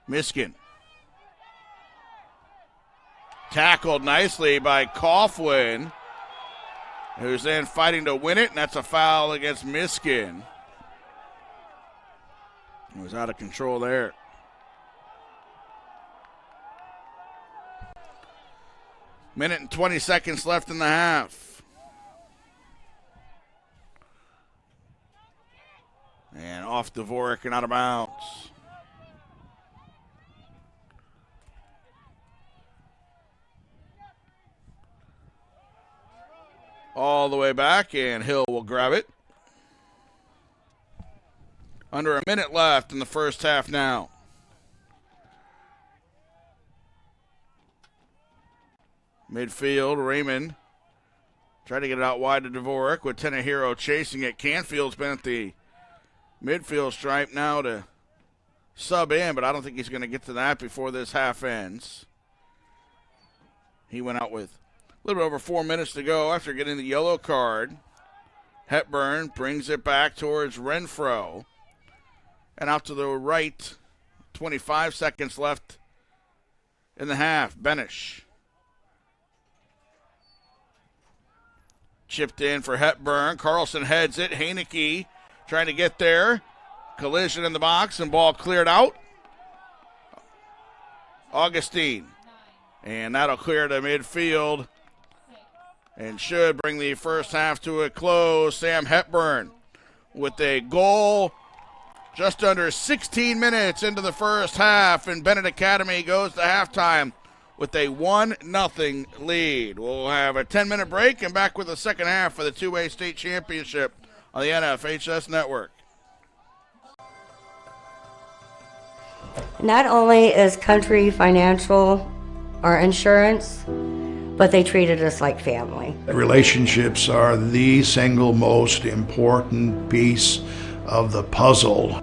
Miskin. Tackled nicely by Coughlin, who's then fighting to win it, and that's a foul against Miskin. He was out of control there. Minute and 20 seconds left in the half. And off Dvorak and out of bounds. All the way back, and Hill will grab it. Under a minute left in the first half now. Midfield, Raymond tried to get it out wide to Dvorak with Tinahero chasing it. Canfield's been at the midfield stripe now to sub in, but I don't think he's going to get to that before this half ends. He went out with a little bit over 4 minutes to go after getting the yellow card. Hepburn brings it back towards Renfro. And out to the right, 25 seconds left in the half. Benish. Chipped in for Hepburn. Carlson heads it. Haneke trying to get there. Collision in the box and ball cleared out. Augustine. And that'll clear to midfield and should bring the first half to a close. Sam Hepburn with a goal just under 16 minutes into the first half, and Bennett Academy goes to halftime with a 1-0 lead. We'll have a 10-minute break and back with the second half for the 2A state championship on the NFHS network. Not only is Country Financial our insurance, but they treated us like family. Relationships are the single most important piece of the puzzle.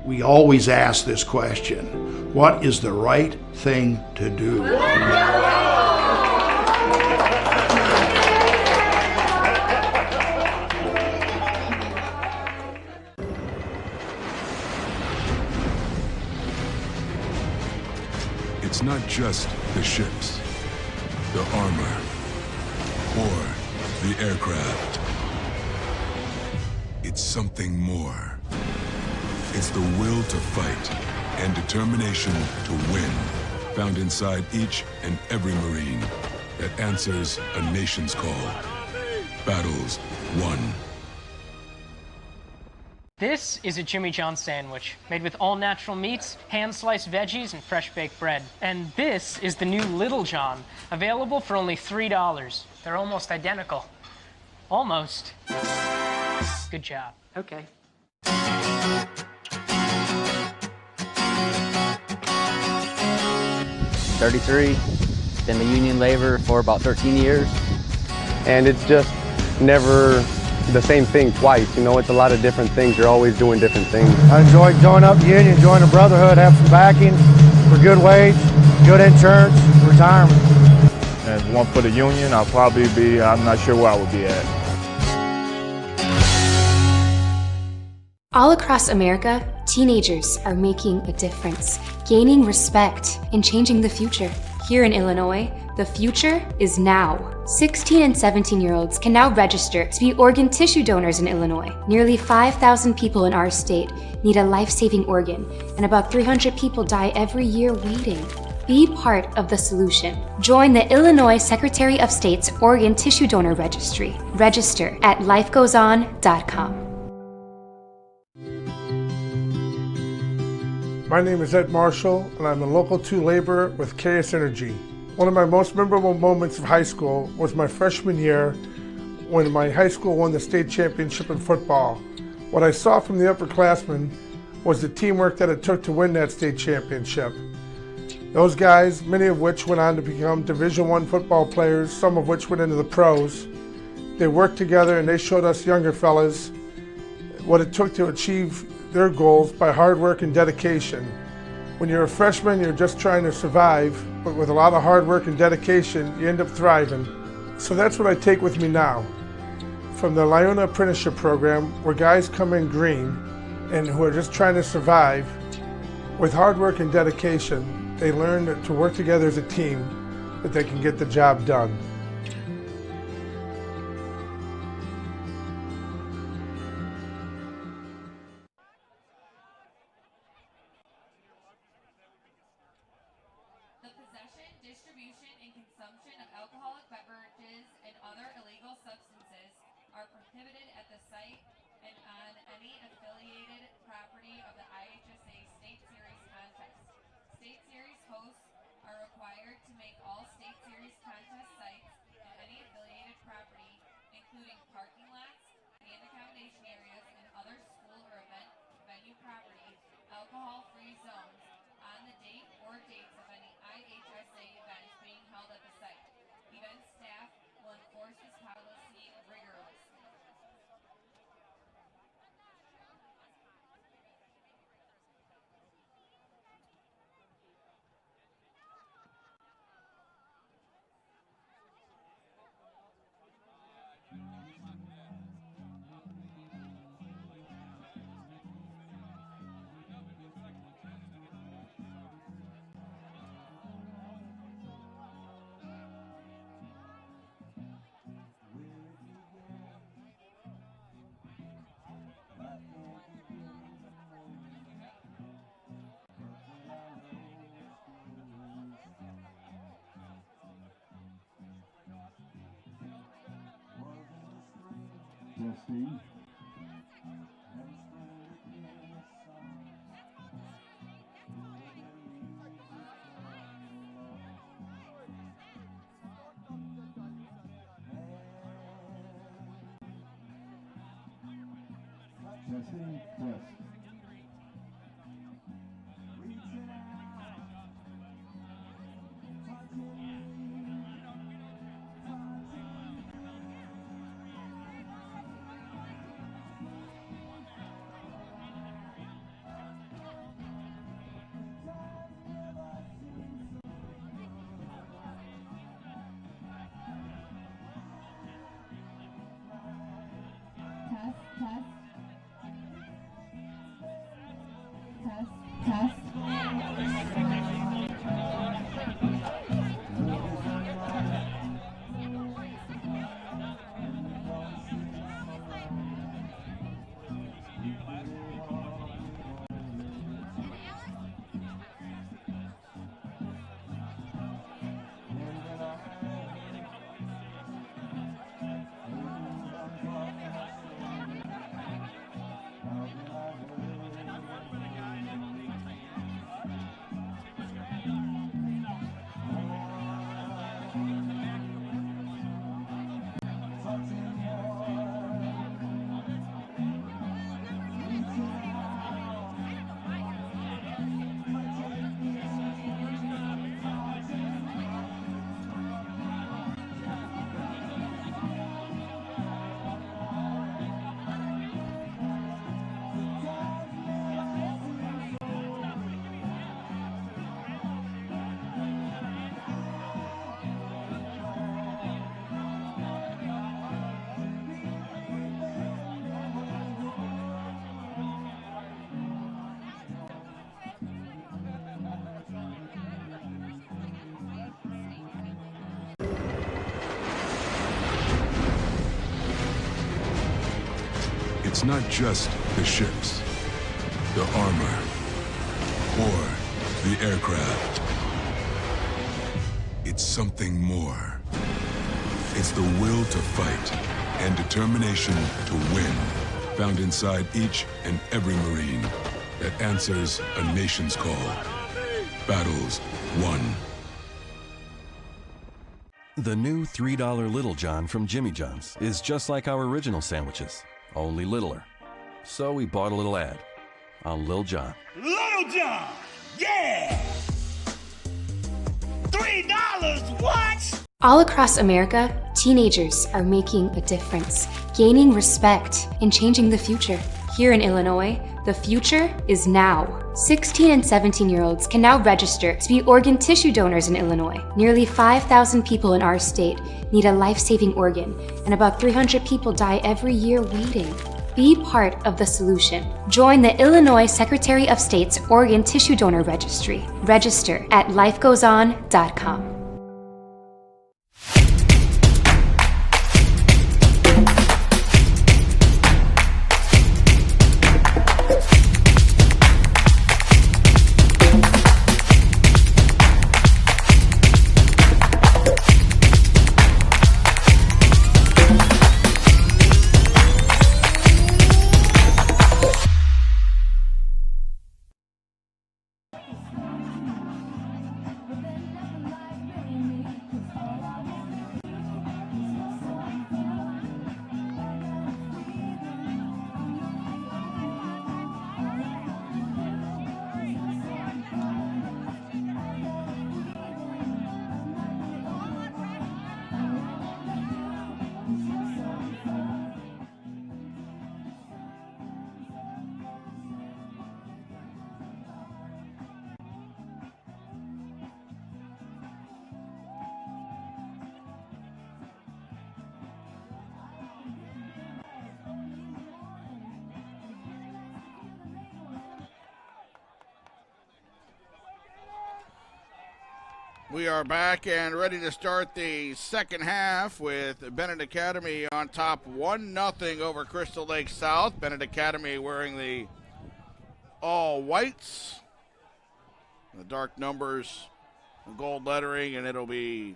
We always ask this question: what is the right thing to do? It's not just the ships, the armor, or the aircraft. It's something more. It's the will to fight and determination to win, found inside each and every Marine that answers a nation's call. Battles won. This is a Jimmy John sandwich, made with all natural meats, hand-sliced veggies, and fresh-baked bread. And this is the new Little John, available for only $3. They're almost identical. Almost. Good job. Okay. 33, been the union labor for about 13 years. And it's just never the same thing twice. You know, it's a lot of different things. You're always doing different things. I enjoy joining up the union, join the brotherhood, have some backing for good wage, good insurance, retirement. And if it weren't for the union, I'll probably be, I'm not sure where I would be at. All across America, teenagers are making a difference, gaining respect, and changing the future. Here in Illinois, the future is now. 16 and 17-year-olds can now register to be organ tissue donors in Illinois. Nearly 5,000 people in our state need a life-saving organ, and about 300 people die every year waiting. Be part of the solution. Join the Illinois Secretary of State's Organ Tissue Donor Registry. Register at lifegoeson.com. My name is Ed Marshall, and I'm a Local 2 laborer with KS Energy. One of my most memorable moments of high school was my freshman year when my high school won the state championship in football. What I saw from the upperclassmen was the teamwork that it took to win that state championship. Those guys, many of which went on to become Division I football players, some of which went into the pros, they worked together and they showed us younger fellas what it took to achieve their goals by hard work and dedication. When you're a freshman, you're just trying to survive, but with a lot of hard work and dedication, you end up thriving. So that's what I take with me now. From the Liona Apprenticeship Program, where guys come in green and who are just trying to survive, with hard work and dedication, they learn to work together as a team, that they can get the job done. Distribution and consumption of alcoholic beverages and other illegal substances are prohibited at the site and on any affiliated property of the IHSA State Series contest. State Series hosts are required to make all State Series contest sites and any affiliated property, including parking lots and accommodation areas and other school or event venue property, alcohol-free zones on the date or dates of any IHSA event being held at the site. Event staff will enforce this policy rigorously. Testing. It's not just the ships, the armor, or the aircraft. It's something more. It's the will to fight and determination to win, found inside each and every Marine that answers a nation's call. Battles won. The new $3 Little John from Jimmy John's is just like our original sandwiches, only littler. So we bought a little ad on Lil John. Little John, yeah! $3, what? All across America, teenagers are making a difference, gaining respect, and changing the future. Here in Illinois, the future is now. 16 and 17-year-olds can now register to be organ tissue donors in Illinois. Nearly 5,000 people in our state need a life-saving organ, and about 300 people die every year waiting. Be part of the solution. Join the Illinois Secretary of State's Organ Tissue Donor Registry. Register at lifegoeson.com. We are back and ready to start the second half with Bennett Academy on top 1-0 over Crystal Lake South. Bennett Academy wearing the all whites, the dark numbers, gold lettering, and it'll be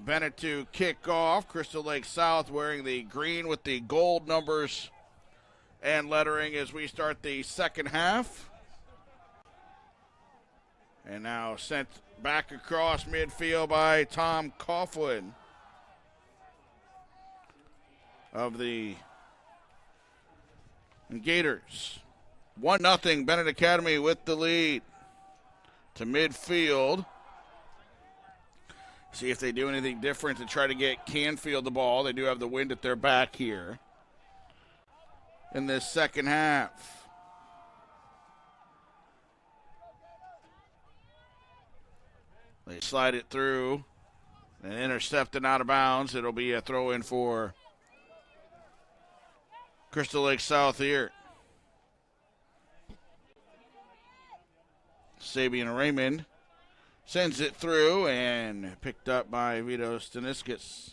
Bennett to kick off. Crystal Lake South wearing the green with the gold numbers and lettering as we start the second half. And now sent back across midfield by Tom Coughlin of the And Gators, 1-0, Bennett Academy with the lead to midfield. See if they do anything different to try to get Canfield the ball. They do have the wind at their back here in this second half. They slide it through and intercept it out of bounds. It'll be a throw in for Crystal Lake South here. Sabian Raymond sends it through and picked up by Vito Staniskis.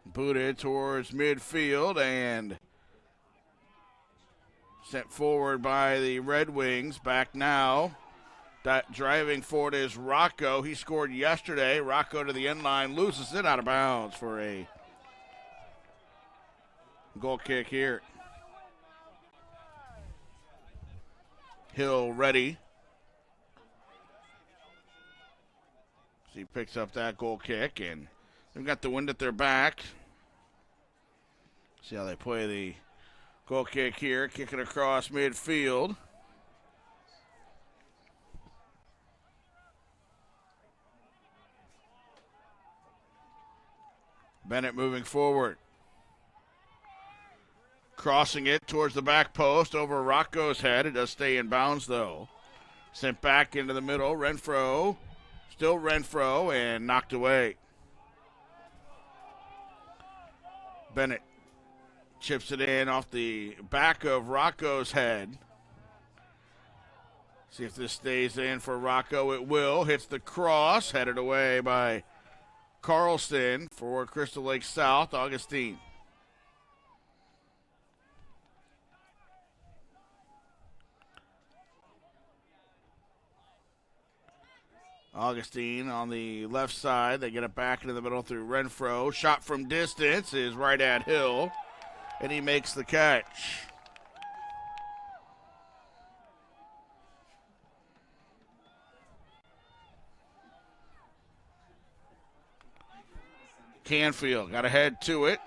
Booted towards midfield and sent forward by the Red Wings. Back now. Driving forward is Rocco. He scored yesterday. Rocco to the end line, loses it out of bounds for a goal kick here. Hill ready. So he picks up that goal kick, and they've got the wind at their back. See how they play the goal kick here. Kick it across midfield. Bennett moving forward. Crossing it towards the back post over Rocco's head. It does stay in bounds, though. Sent back into the middle. Renfro. Still Renfro and knocked away. Bennett chips it in off the back of Rocco's head. See if this stays in for Rocco. It will. Hits the cross. Headed away by Carlson for Crystal Lake South. Augustine. Augustine on the left side. They get it back into the middle through Renfro. Shot from distance is right at Hill, and he makes the catch. Canfield got to head to it.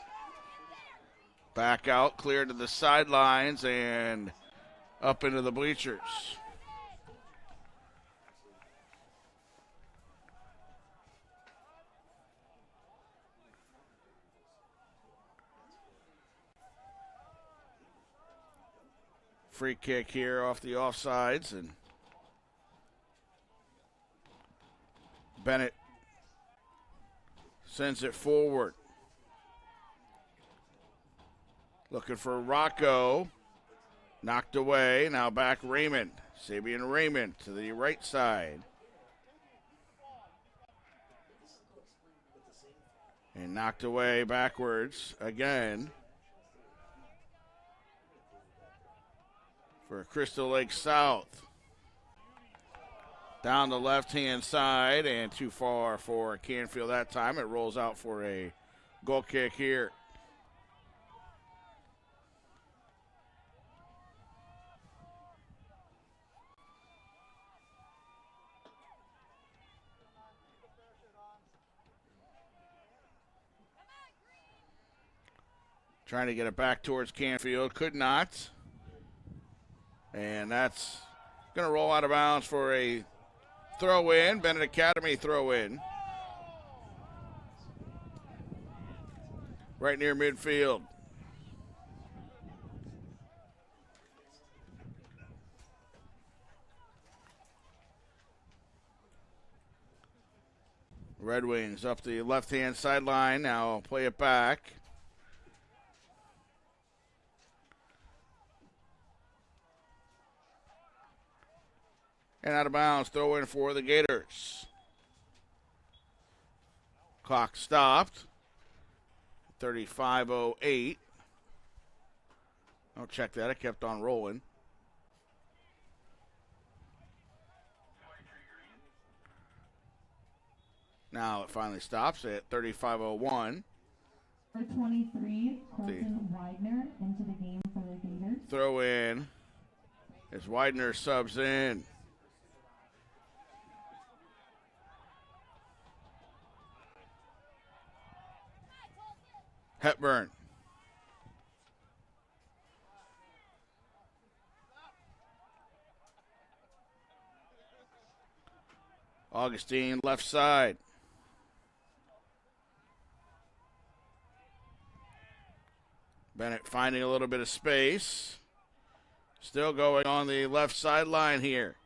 Back out, clear to the sidelines, and up into the bleachers. Free kick here off the offsides, and Bennett sends it forward. Looking for Rocco. Knocked away. Now back Raymond. Sabian Raymond to the right side. And knocked away backwards again. For Crystal Lake South. Down the left-hand side and too far for Canfield that time. It rolls out for a goal kick here. Trying to get it back towards Canfield. Could not. And that's going to roll out of bounds for a throw in. Bennett Academy throw in. Right near midfield. Red Wings up the left-hand sideline. Now play it back. And out of bounds, throw in for the Gators. Clock stopped. 35:08. I'll check that. It kept on rolling. Now it finally stops at 35:01. For 23, Colton Widener into the game for the Gators. Throw in as Widener subs in. Hepburn. Augustine left side. Bennett finding a little bit of space. Still going on the left sideline here.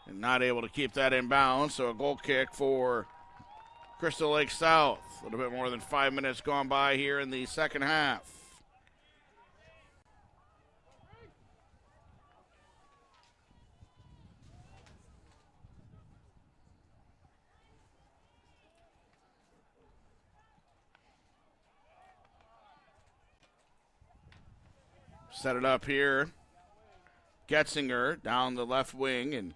And not able to keep that in bounds, so a goal kick for Crystal Lake South. A little bit more than 5 minutes gone by here in the second half. Set it up here. Getzinger down the left wing and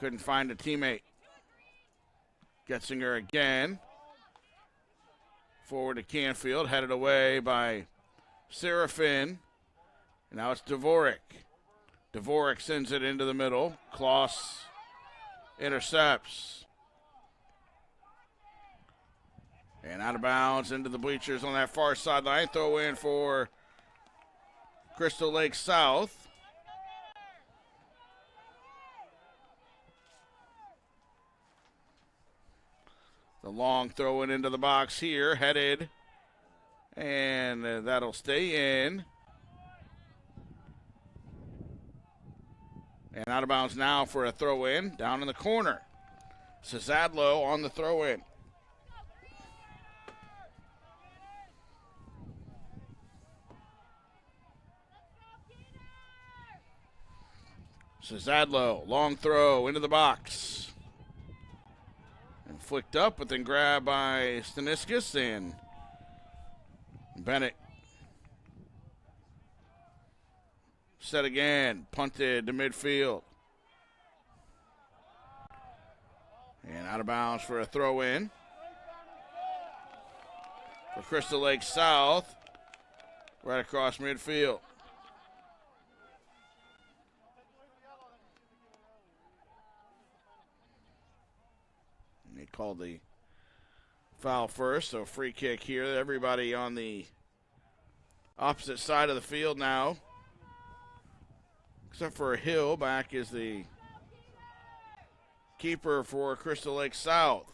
couldn't find a teammate. Getzinger again. Forward to Canfield, headed away by Serafin. And now it's Dvorak. Dvorak sends it into the middle. Kloss intercepts. And out of bounds into the bleachers on that far sideline. Throw in for Crystal Lake South. The long throw in into the box here, headed, and that'll stay in. And out of bounds now for a throw in down in the corner. Cezadlo on the throw in. Cezadlo, long throw into the box. And flicked up, but then grabbed by Staniskas and Bennett. Set again, punted to midfield. And out of bounds for a throw in. For Crystal Lake South, right across midfield. They called the foul first, so free kick here. Everybody on the opposite side of the field now, except for Hill. Back is the keeper for Crystal Lake South.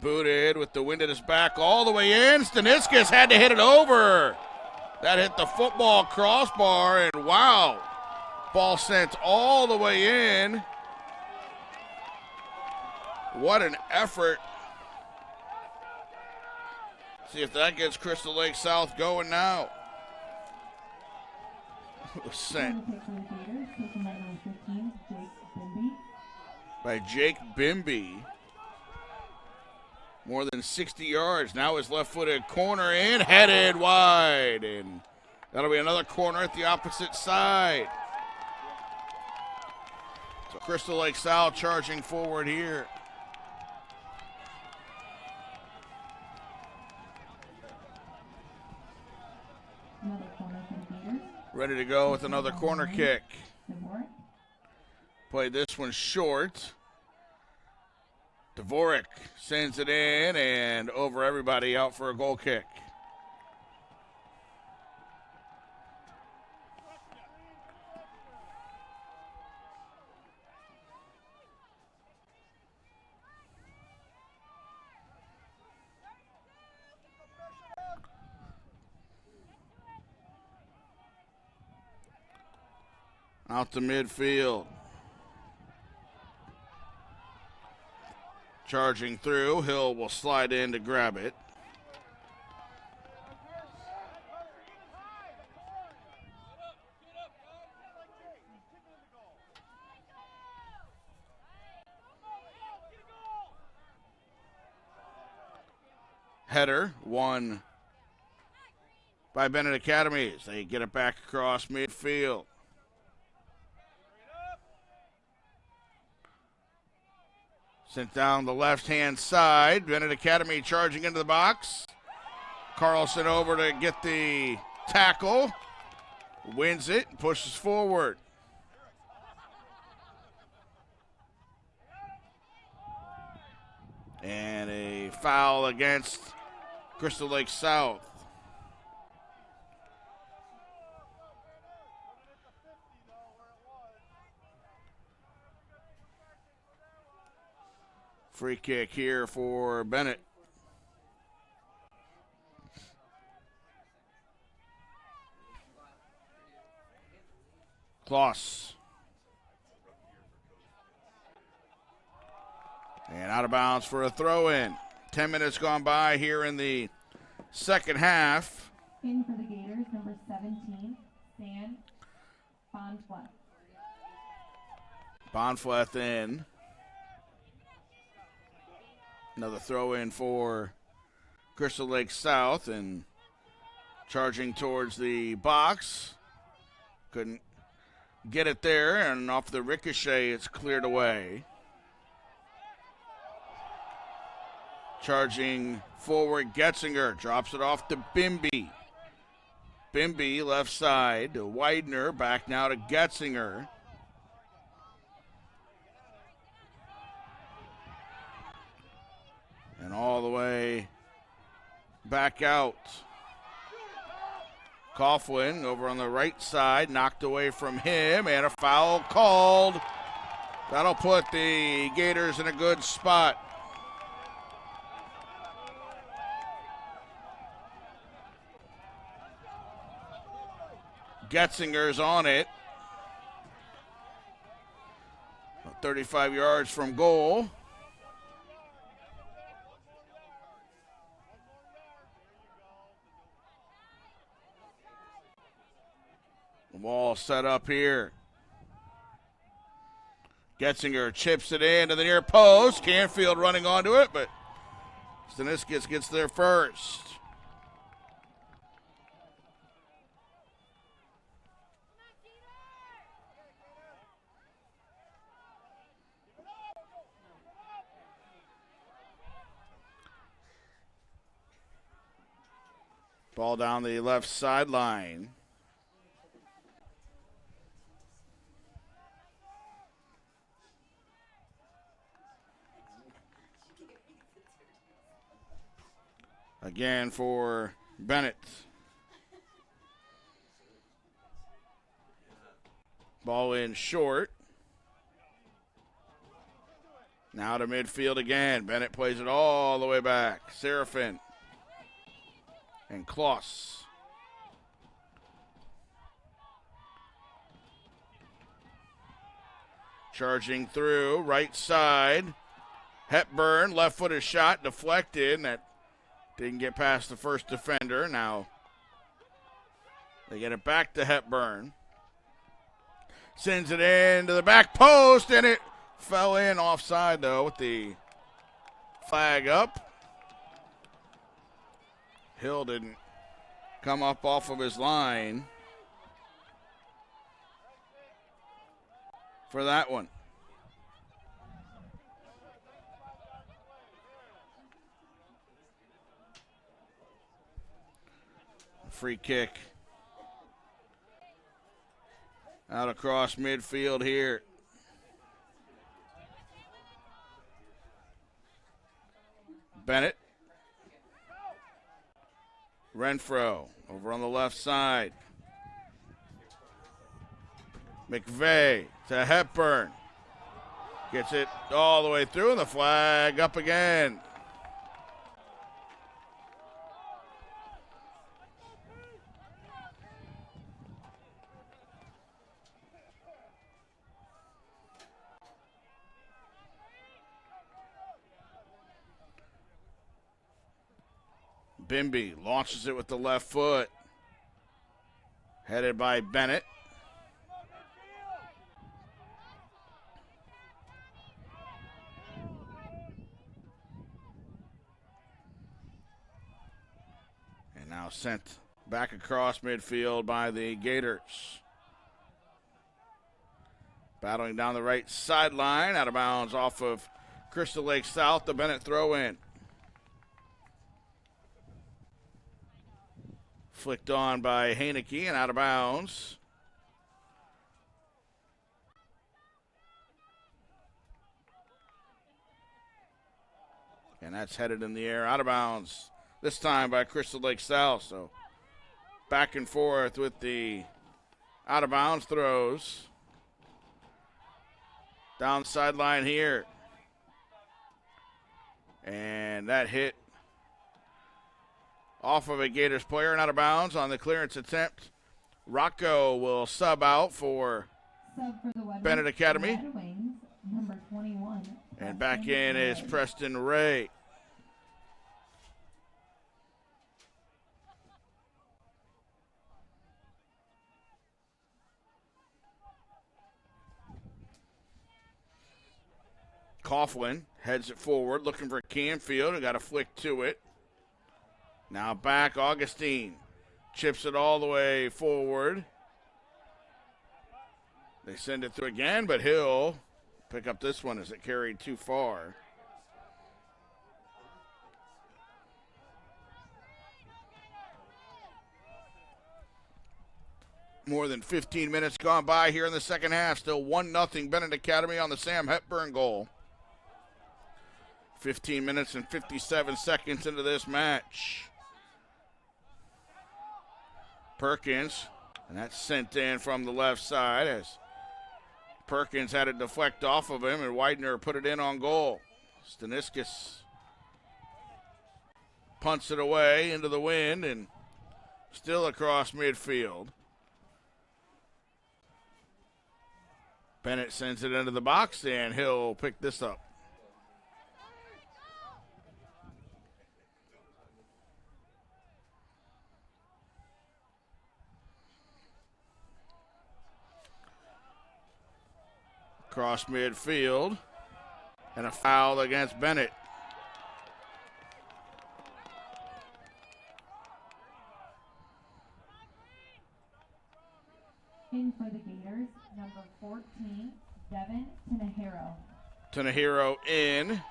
Booted with the wind at his back all the way in. Staniskas had to hit it over. That hit the football crossbar, and wow, ball sent all the way in. What an effort. See if that gets Crystal Lake South going now. It was sent by Jake Bimby. More than 60 yards. Now his left-footed corner in, headed wide. And that'll be another corner at the opposite side. So Crystal Lake South charging forward here. Ready to go with another corner kick. Played this one short. Dvorak sends it in and over everybody, out for a goal kick. Out to midfield. Charging through. Hill will slide in to grab it. Header won by Bennett Academies. They get it back across midfield. Sent down the left-hand side. Bennett Academy charging into the box. Carlson over to get the tackle. Wins it and pushes forward. And a foul against Crystal Lake South. Free kick here for Bennett. Kloss. And out of bounds for a throw-in. 10 minutes gone by here in the second half. In for the Gators, number 17, Stan Bonfleth. Bonfleth in. Another throw-in for Crystal Lake South, and charging towards the box. Couldn't get it there, and off the ricochet, it's cleared away. Charging forward, Getzinger drops it off to Bimby. Bimby left side to Widener, back now to Getzinger. And all the way back out. Coughlin over on the right side, knocked away from him, and a foul called. That'll put the Gators in a good spot. Getzinger's on it. 35 yards from goal. The ball set up here. Getzinger chips it into the near post. Canfield running onto it, but Staniskis gets there first. Ball down the left sideline. Again for Bennett. Ball in short. Now to midfield again. Bennett plays it all the way back. Seraphin. And Kloss. Charging through, right side. Hepburn, left-footed shot, deflected, and that didn't get past the first defender. Now they get it back to Hepburn. Sends it into the back post, and it fell in offside, though, with the flag up. Hill didn't come up off of his line for that one. Free kick out across midfield here. Bennett. Renfro over on the left side. McVeigh to Hepburn. Gets it all the way through, and the flag up again. Bimby launches it with the left foot. Headed by Bennett. And now sent back across midfield by the Gators. Battling down the right sideline, out of bounds off of Crystal Lake South, the Bennett throw in. Flicked on by Haneke and out of bounds. that's headed in the air, out of bounds. This time by Crystal Lake South. So back and forth with the out of bounds throws. Down the sideline here. And that hit off of a Gators player and out of bounds on the clearance attempt. Rocco will sub out for Bennett Academy. Number 21. And back in is Preston Ray. Coughlin heads it forward, looking for Canfield. Got a flick to it. Now back, Augustine. Chips it all the way forward. They send it through again, but Hill pick up this one as it carried too far. More than 15 minutes gone by here in the second half. Still 1-0 Bennett Academy on the Sam Hepburn goal. 15 minutes and 57 seconds into this match. Perkins, and that's sent in from the left side as Perkins had it deflect off of him, and Widener put it in on goal. Staniskis punts it away into the wind and still across midfield. Bennett sends it into the box, and he'll pick this up. Across midfield, and a foul against Bennett. In for the Gators, number 14, Devin Tanahiro. Tanahiro in.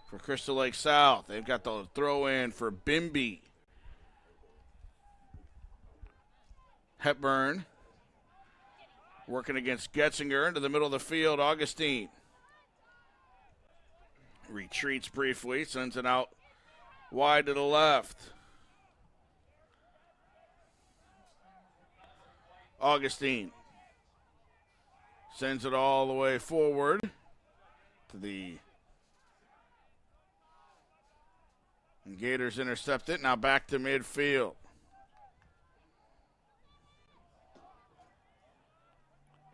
For Crystal Lake South, they've got the throw in for Bimby. Hepburn working against Getzinger into the middle of the field. Augustine retreats briefly, sends it out wide to the left. Augustine sends it all the way forward to the Gators intercept it. Now back to midfield.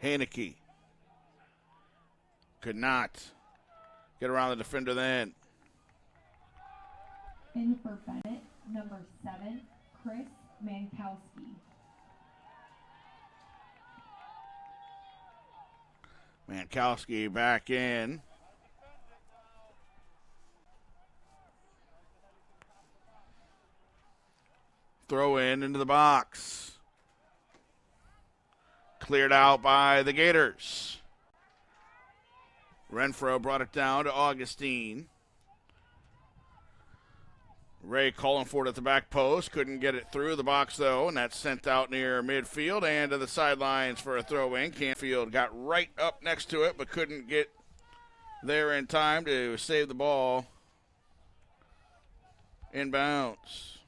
Haneke could not get around the defender then. In for Bennett, number 7, Chris Mankowski. Mankowski back in. Throw in into the box. Cleared out by the Gators. Renfro brought it down to Augustine. Ray calling for it at the back post. Couldn't get it through the box, though, and that's sent out near midfield and to the sidelines for a throw-in. Canfield got right up next to it, but couldn't get there in time to save the ball inbounds.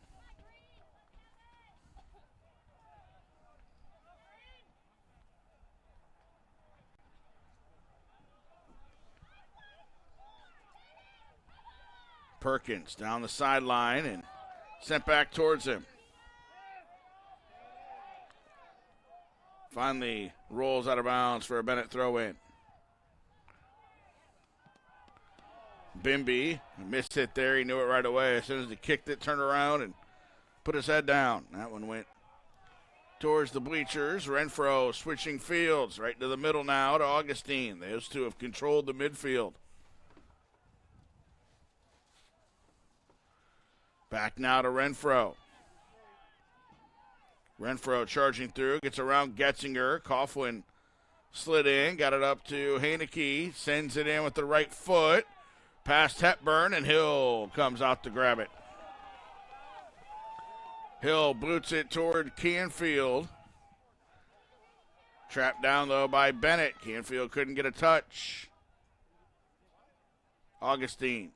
Perkins down the sideline and sent back towards him. Finally rolls out of bounds for a Bennett throw-in. Bimby, a missed hit there. He knew it right away. As soon as he kicked it, turned around and put his head down. That one went towards the bleachers. Renfro switching fields right to the middle now to Augustine. Those two have controlled the midfield. Back now to Renfro. Renfro charging through, gets around Getzinger. Coughlin slid in, got it up to Haneke, sends it in with the right foot. Past Hepburn, and Hill comes out to grab it. Hill boots it toward Canfield. Trapped down, though, by Bennett. Canfield couldn't get a touch. Augustine.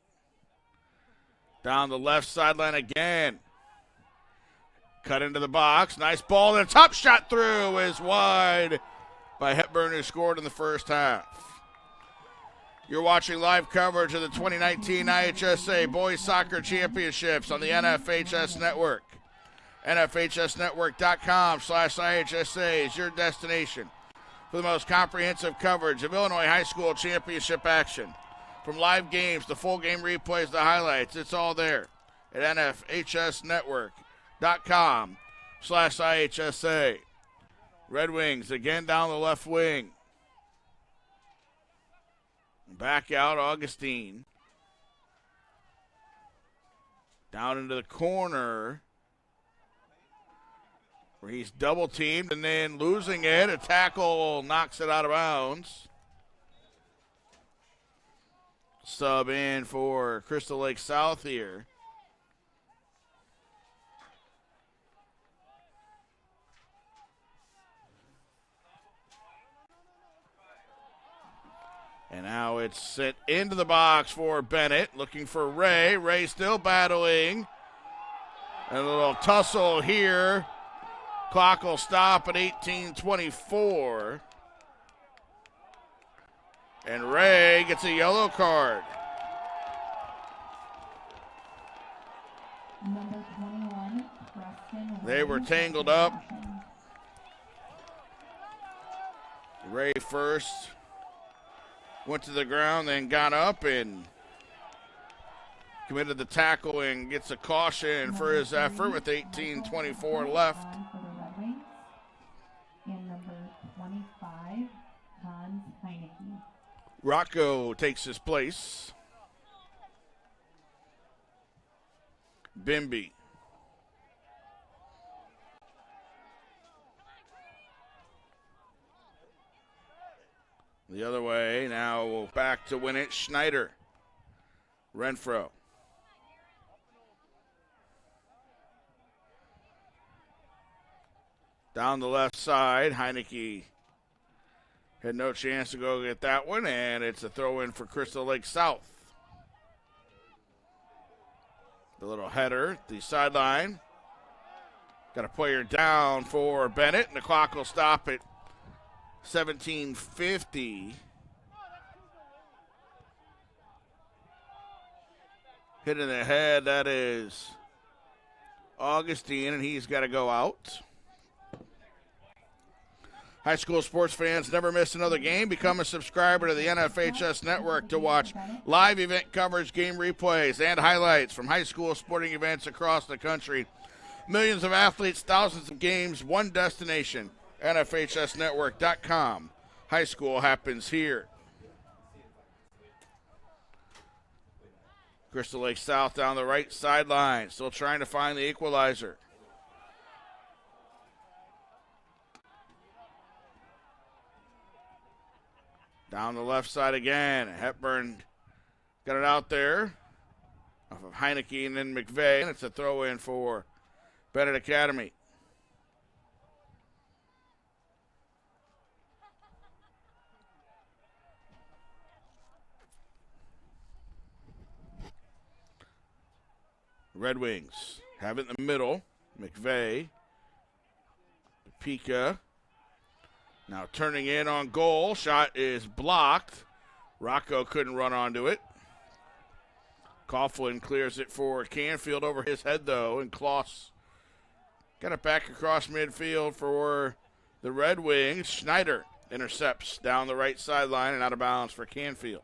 Down the left sideline again. Cut into the box. Nice ball. And a top shot through is wide by Hepburn, who scored in the first half. You're watching live coverage of the 2019 IHSA Boys Soccer Championships on the NFHS Network. NFHSnetwork.com/IHSA is your destination for the most comprehensive coverage of Illinois high school championship action. From live games to full game replays to highlights, it's all there at NFHSnetwork.com/IHSA. Red Wings again down the left wing. Back out, Augustine. Down into the corner, where he's double teamed and then losing it. A tackle knocks it out of bounds. Sub in for Crystal Lake South here. And now it's sent into the box for Bennett, looking for Ray. Ray still battling. And a little tussle here. Clock will stop at 18:24. And Ray gets a yellow card. Number 21, Preston. They were tangled up. Ray first went to the ground, then got up and committed the tackle and gets a caution for his effort with 18:24 left. And number 25, Hans Heineke. Rocco takes his place. Bimby. The other way, now back to win it, Schneider. Renfro. Down the left side, Heineke had no chance to go get that one, and it's a throw-in for Crystal Lake South. The little header, the sideline. Got a player down for Bennett, and the clock will stop at 17:50. Hit in the head, that is Augustine, and he's got to go out. High school sports fans, never miss another game. Become a subscriber to the NFHS Network to watch live event coverage, game replays, and highlights from high school sporting events across the country. Millions of athletes, thousands of games, one destination, NFHSnetwork.com. High school happens here. Crystal Lake South down the right sideline, still trying to find the equalizer. Down the left side again. Hepburn got it out there off of Heineke and then McVeigh. And it's a throw in for Bennett Academy. Red Wings have it in the middle. McVeigh. Pika. Now turning in on goal. Shot is blocked. Rocco couldn't run onto it. Coughlin clears it for Canfield over his head, though, and Kloss got it back across midfield for the Red Wings. Schneider intercepts down the right sideline and out of bounds for Canfield.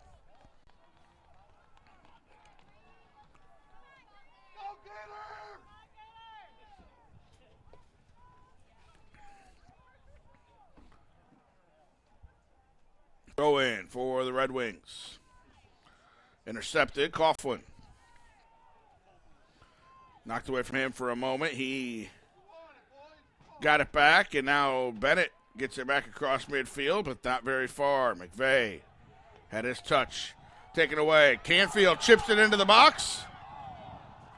Throw in for the Red Wings. Intercepted, Coughlin. Knocked away from him for a moment. He got it back, and now Bennett gets it back across midfield, but not very far. McVeigh had his touch taken away. Canfield chips it into the box,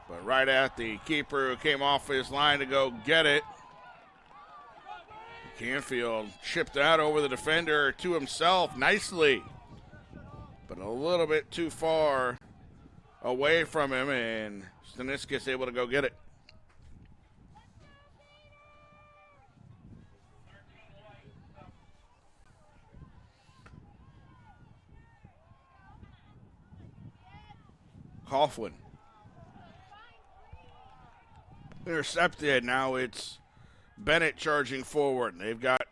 but right at the keeper who came off his line to go get it. Canfield chipped out over the defender to himself nicely. but a little bit too far away from him, and Staniskis able to go get it. Coughlin. Intercepted. Now it's Bennett charging forward. They've got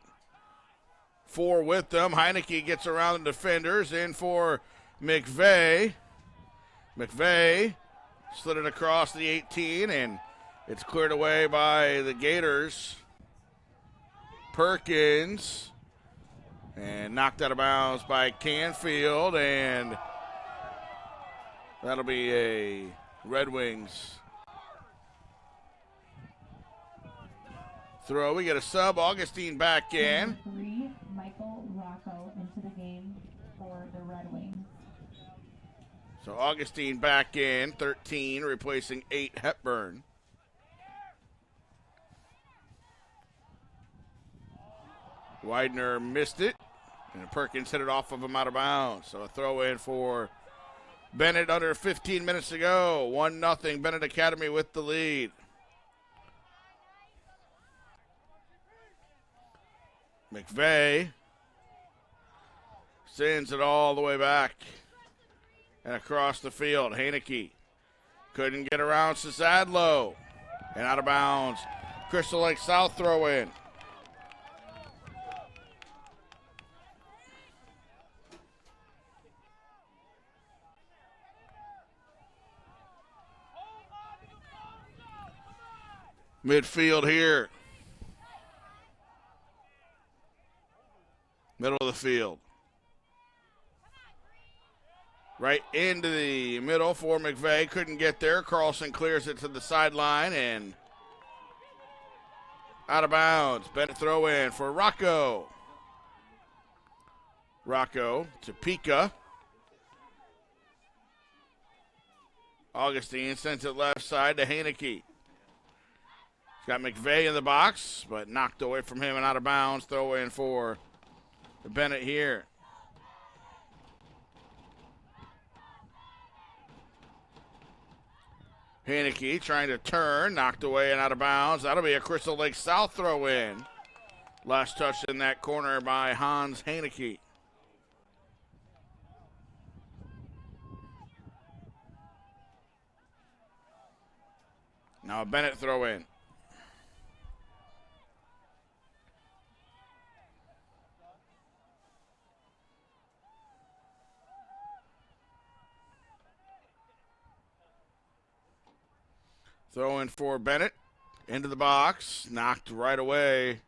4 with them. Heineke gets around the defenders. In for McVeigh. McVeigh slid it across the 18, and it's cleared away by the Gators. Perkins. And knocked out of bounds by Canfield, and that'll be a Red Wings throw. We get a sub. Augustine back in. 3, Michael Rocco into the game for the Red Wings. So Augustine back in, 13, replacing 8 Hepburn. Widener missed it, and Perkins hit it off of him out of bounds. So a throw in for Bennett under 15 minutes to go. 1-0, Bennett Academy with the lead. McVeigh sends it all the way back and across the field. Heineke couldn't get around Cisadlo, and out of bounds. Crystal Lake South throw in. Midfield here. Middle of the field. Right into the middle for McVeigh. Couldn't get there. Carlson clears it to the sideline and out of bounds. Bennett throw in for Rocco. Rocco to Pika. Augustine sends it left side to Heineke. He's got McVeigh in the box, but knocked away from him and out of bounds. Throw in for Bennett here. Heineke trying to turn, knocked away and out of bounds. That'll be a Crystal Lake South throw in. Last touch in that corner by Hans Heineke. Now a Bennett throw in. Throw in for Bennett. Into the box. Knocked right away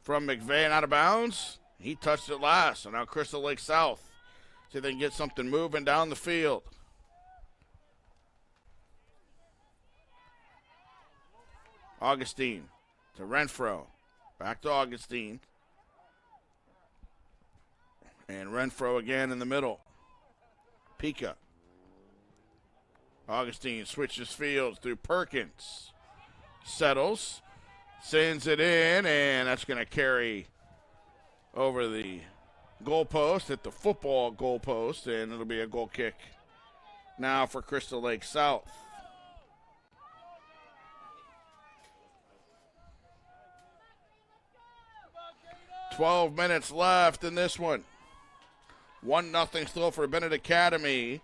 from McVeigh and out of bounds. He touched it last. So now Crystal Lake South. See if they can get something moving down the field. Augustine to Renfro. Back to Augustine. And Renfro again in the middle. Pika. Augustine switches fields through Perkins. Settles. Sends it in, and that's going to carry over the goalpost at the football goalpost, and it'll be a goal kick now for Crystal Lake South. "12 minutes left in this one. 1-0 still for Bennett Academy.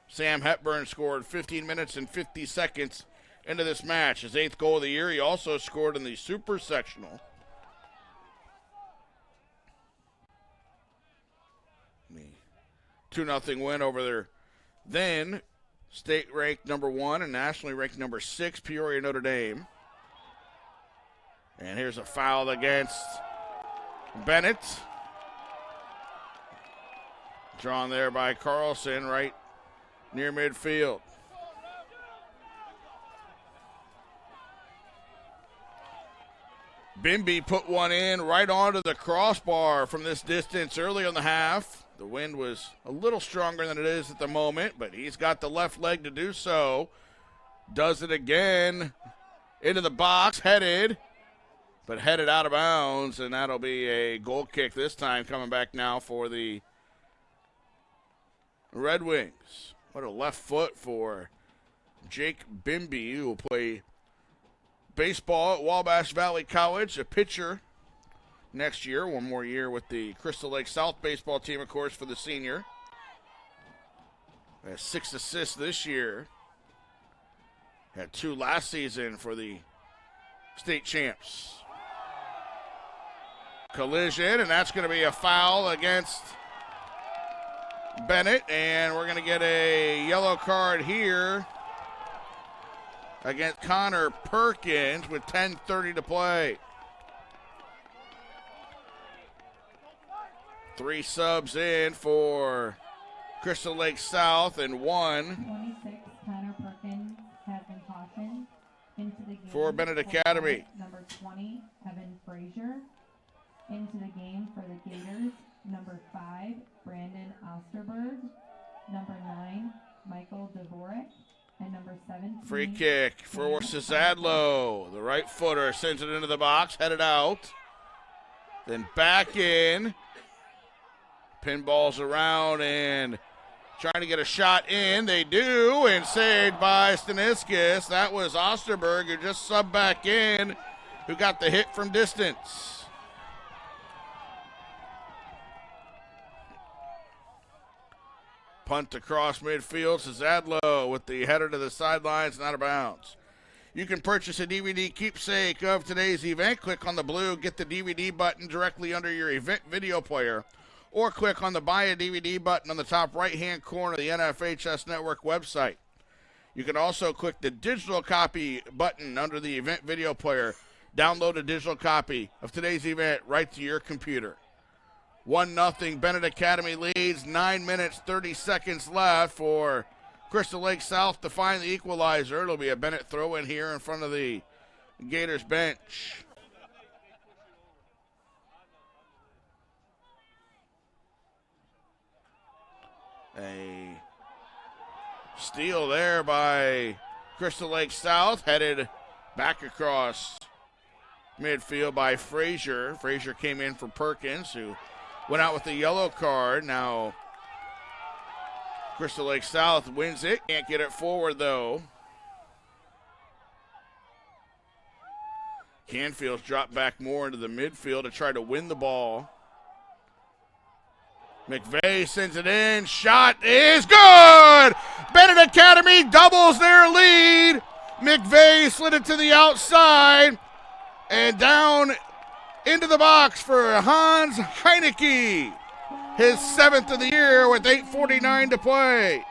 Sam Hepburn scored 15 minutes and 50 seconds into this match. His 8th goal of the year. He also scored in the Super Sectional. The 2-0 win over their then state-ranked number 1 and nationally ranked number 6 Peoria Notre Dame. And here's a foul against Bennett. Drawn there by Carlson right near midfield. Bimby put one in right onto the crossbar from this distance early in the half. The wind was a little stronger than it is at the moment, but he's got the left leg to do so. Does it again into the box, headed out of bounds, and that'll be a goal kick this time, coming back now for the Red Wings. What a left foot for Jake Bimby, who will play baseball at Wabash Valley College, a pitcher next year. One more year with the Crystal Lake South baseball team, of course, for the senior. Has 6 assists this year. Had 2 last season for the state champs. Collision, and that's going to be a foul against Bennett, and we're going to get a yellow card here against Connor Perkins with 10:30 to play. 3 subs in for Crystal Lake South and 1 26, Connor Perkins has been cautioned into the game for Bennett Academy. Number 20, Evan Frazier. Into the game for the Gators, number 5, Brandon Osterberg. Number 9, Michael Dvorak. And number 17. Free kick for Cizadlo. The right footer sends it into the box, headed out. Then back in. Pinballs around and trying to get a shot in. They do, and saved by Staniskis. That was Osterberg, who just subbed back in, who got the hit from distance. Punt across midfield. Cizadlo with the header to the sidelines, and out of bounds. You can purchase a DVD keepsake of today's event. Click on the blue Get the DVD button directly under your event video player, or click on the Buy a DVD button on the top right-hand corner of the NFHS Network website. You can also click the digital copy button under the event video player. Download a digital copy of today's event right to your computer. 1-0 Bennett Academy leads, 9 minutes, 30 seconds left for Crystal Lake South to find the equalizer. It'll be a Bennett throw-in here in front of the Gators bench. A steal there by Crystal Lake South, headed back across midfield by Frazier. Frazier came in for Perkins, who went out with the yellow card. Now Crystal Lake South wins it. Can't get it forward, though. Canfield's dropped back more into the midfield to try to win the ball. McVeigh sends it in. Shot is good! Bennett Academy doubles their lead. McVeigh slid it to the outside and down into the box for Hans Heineke. His 7th of the year with 8:49 to play.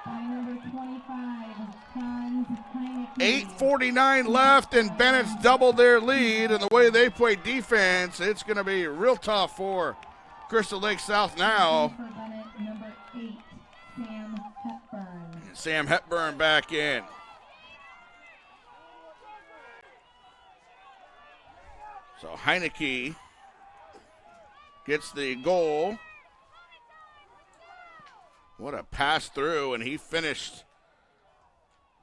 By number 25, Hans Heineke. 8:49 left, and Bennett's doubled their lead. And the way they play defense, it's going to be real tough for Crystal Lake South now. For Bennett, number 8, Sam Hepburn. Sam Hepburn back in. So Heineke gets the goal. What a pass through, and he finished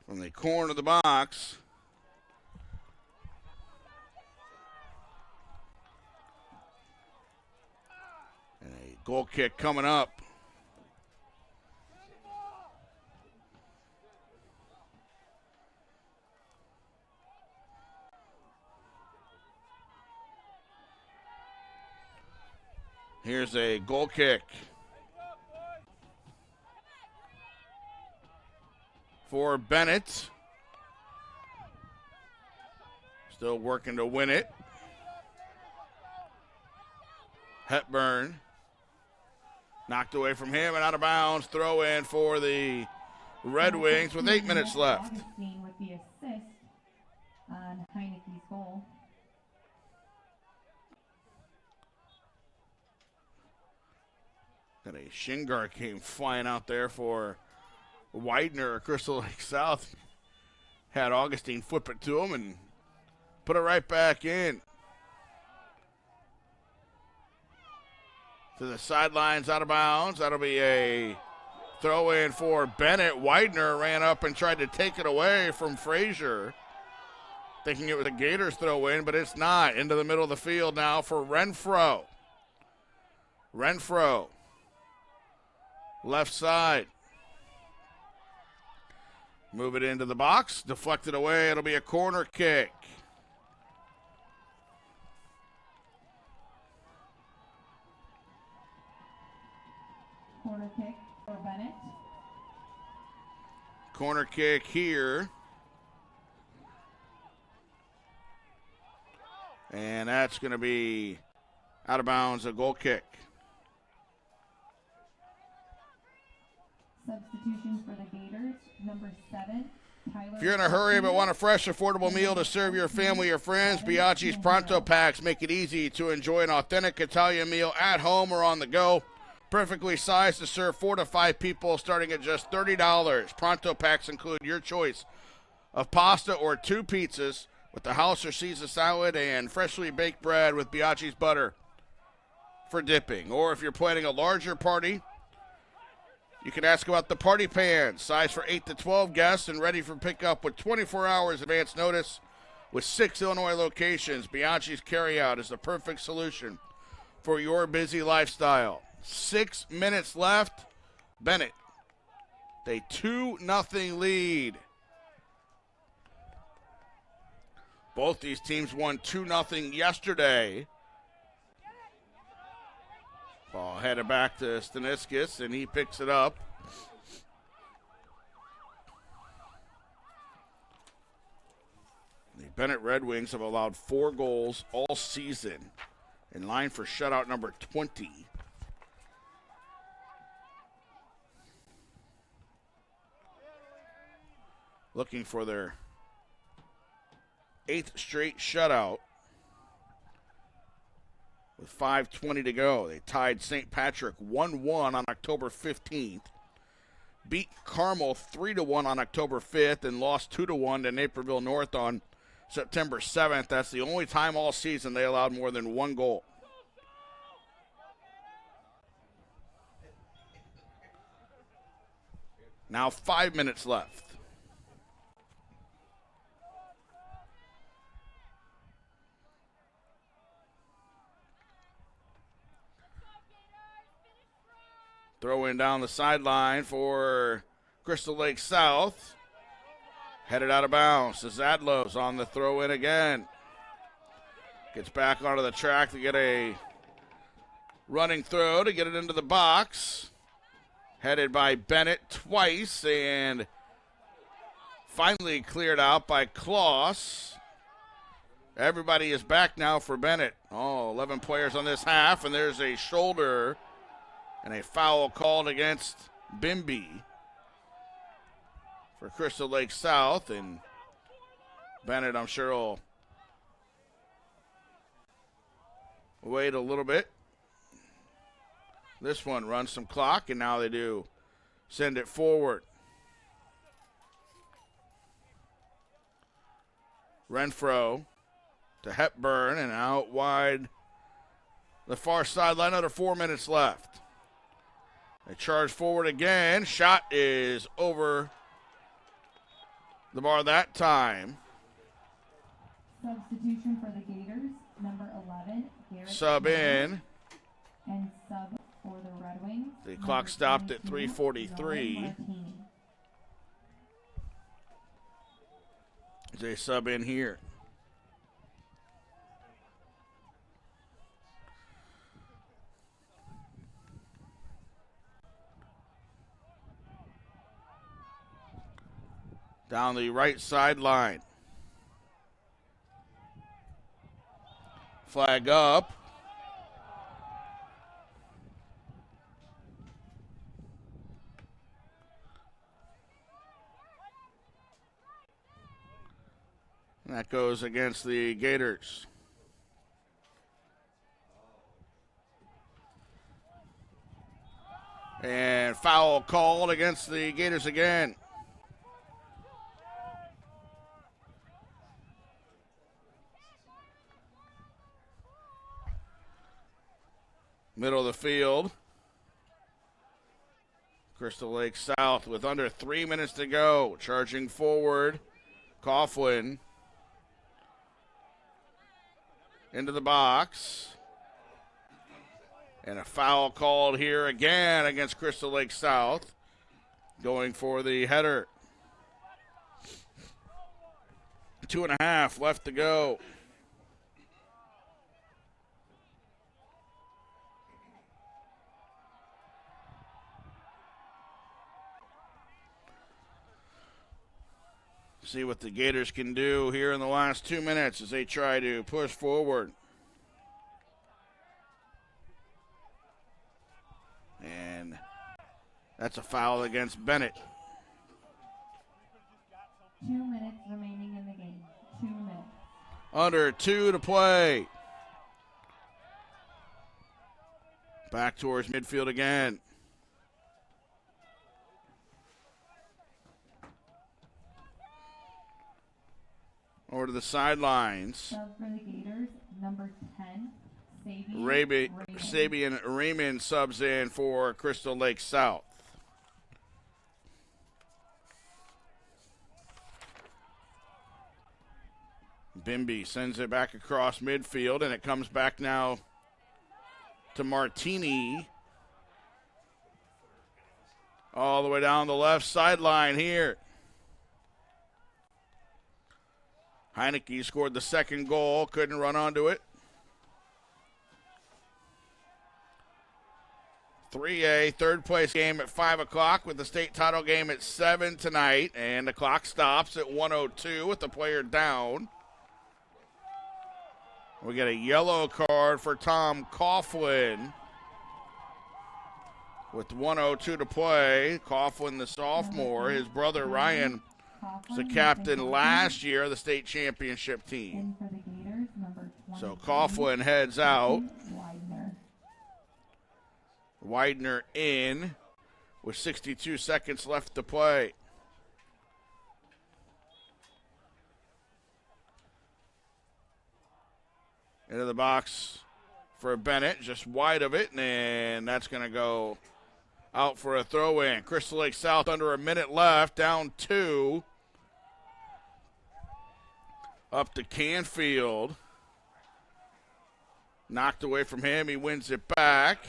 from the corner of the box. And a goal kick coming up. Here's a goal kick for Bennett. Still working to win it. Hepburn knocked away from him and out of bounds. Throw in for the Red Wings with 8 minutes left. Augustine with the assist on Heineke's goal. And a shin guard came flying out there for Widener. Crystal Lake South had Augustine flip it to him and put it right back in. To the sidelines, out of bounds. That'll be a throw in for Bennett. Widener ran up and tried to take it away from Frazier, thinking it was a Gators throw in, but it's not. Into the middle of the field now for Renfro. Renfro left side. Move it into the box, deflected away. It'll be a corner kick. Corner kick for Bennett. Corner kick here. And that's going to be out of bounds, a goal kick. Substitutions for the Gators. Number 7, Tyler. If you're in a hurry but want a fresh, affordable meal to serve your family or friends, Biaggi's Pronto Packs make it easy to enjoy an authentic Italian meal at home or on the go. Perfectly sized to serve 4 to 5 people, starting at just $30. Pronto Packs include your choice of pasta or 2 pizzas with the house or Caesar salad and freshly baked bread with Biaggi's butter for dipping. Or if you're planning a larger party, you can ask about the party pan, size for 8 to 12 guests and ready for pickup with 24 hours advance notice. With 6 Illinois locations, Biaggi's Carryout is the perfect solution for your busy lifestyle. 6 minutes left. Bennett, they 2-0 lead. Both these teams won 2-0 yesterday. Ball headed back to Staniskis, and he picks it up. The Bennett Red Wings have allowed 4 goals all season, in line for shutout number 20. Looking for their 8th straight shutout. With 5:20 to go, they tied St. Patrick 1-1 on October 15th, beat Carmel 3-1 on October 5th, and lost 2-1 to Naperville North on September 7th. That's the only time all season they allowed more than 1 goal. Now 5 minutes left. Throw in down the sideline for Crystal Lake South. Headed out of bounds. Zadlow's on the throw in again. Gets back onto the track to get a running throw to get it into the box. Headed by Bennett twice and finally cleared out by Kloss. Everybody is back now for Bennett. 11 players on this half, and there's a shoulder and a foul called against Bimby for Crystal Lake South. And Bennett, I'm sure, will wait a little bit. This one runs some clock, and now they do send it forward. Renfro to Hepburn, and out wide the far sideline. Under 4 minutes left. They charge forward again. Shot is over the bar that time. Substitution for the Gators, number 11, Garrett Sub in. And sub for the Red Wings. The clock stopped at 3:43. They sub in here. Down the right sideline. Flag up. And that goes against the Gators. And foul called against the Gators again. Middle of the field. Crystal Lake South with under 3 minutes to go. Charging forward. Coughlin into the box. And a foul called here again against Crystal Lake South. Going for the header. 2.5 left to go. See what the Gators can do here in the last 2 minutes as they try to push forward. And that's a foul against Bennett. 2 minutes remaining in the game. 2 minutes. Under 2 to play. Back towards midfield again. Over to the sidelines. Sub for the Gators, number 10, Sabian Raymond subs in for Crystal Lake South. Bimby sends it back across midfield, and it comes back now to Martini. All the way down the left sideline here. Heineke scored the second goal, couldn't run onto it. 3A, third place game at 5 o'clock with the state title game at 7 tonight. And the clock stops at 1:02 with the player down. We get a yellow card for Tom Coughlin with 1:02 to play. Coughlin, the sophomore, his brother Ryan was the captain last year of the state championship team. So Coughlin heads out. Widener in with 62 seconds left to play. Into the box for Bennett, just wide of it, and that's going to go out for a throw-in. Crystal Lake South under a minute left, down 2. Up to Canfield. Knocked away from him, he wins it back.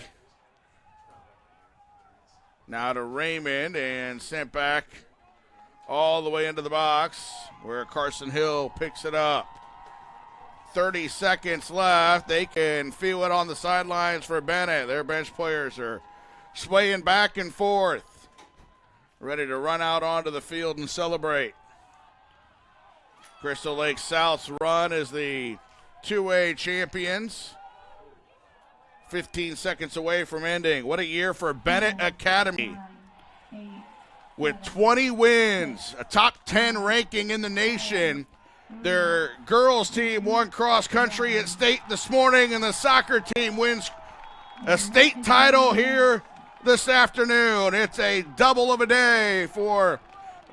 Now to Raymond, and sent back all the way into the box where Carson Hill picks it up. 30 seconds left. They can feel it on the sidelines for Benet. Their bench players are swaying back and forth, ready to run out onto the field and celebrate. Crystal Lake South's run is the 2A champions. 15 seconds away from ending. What a year for Bennett Academy. With 20 wins, a top 10 ranking in the nation. Their girls team won cross country at state this morning, and the soccer team wins a state title here this afternoon. It's a double of a day for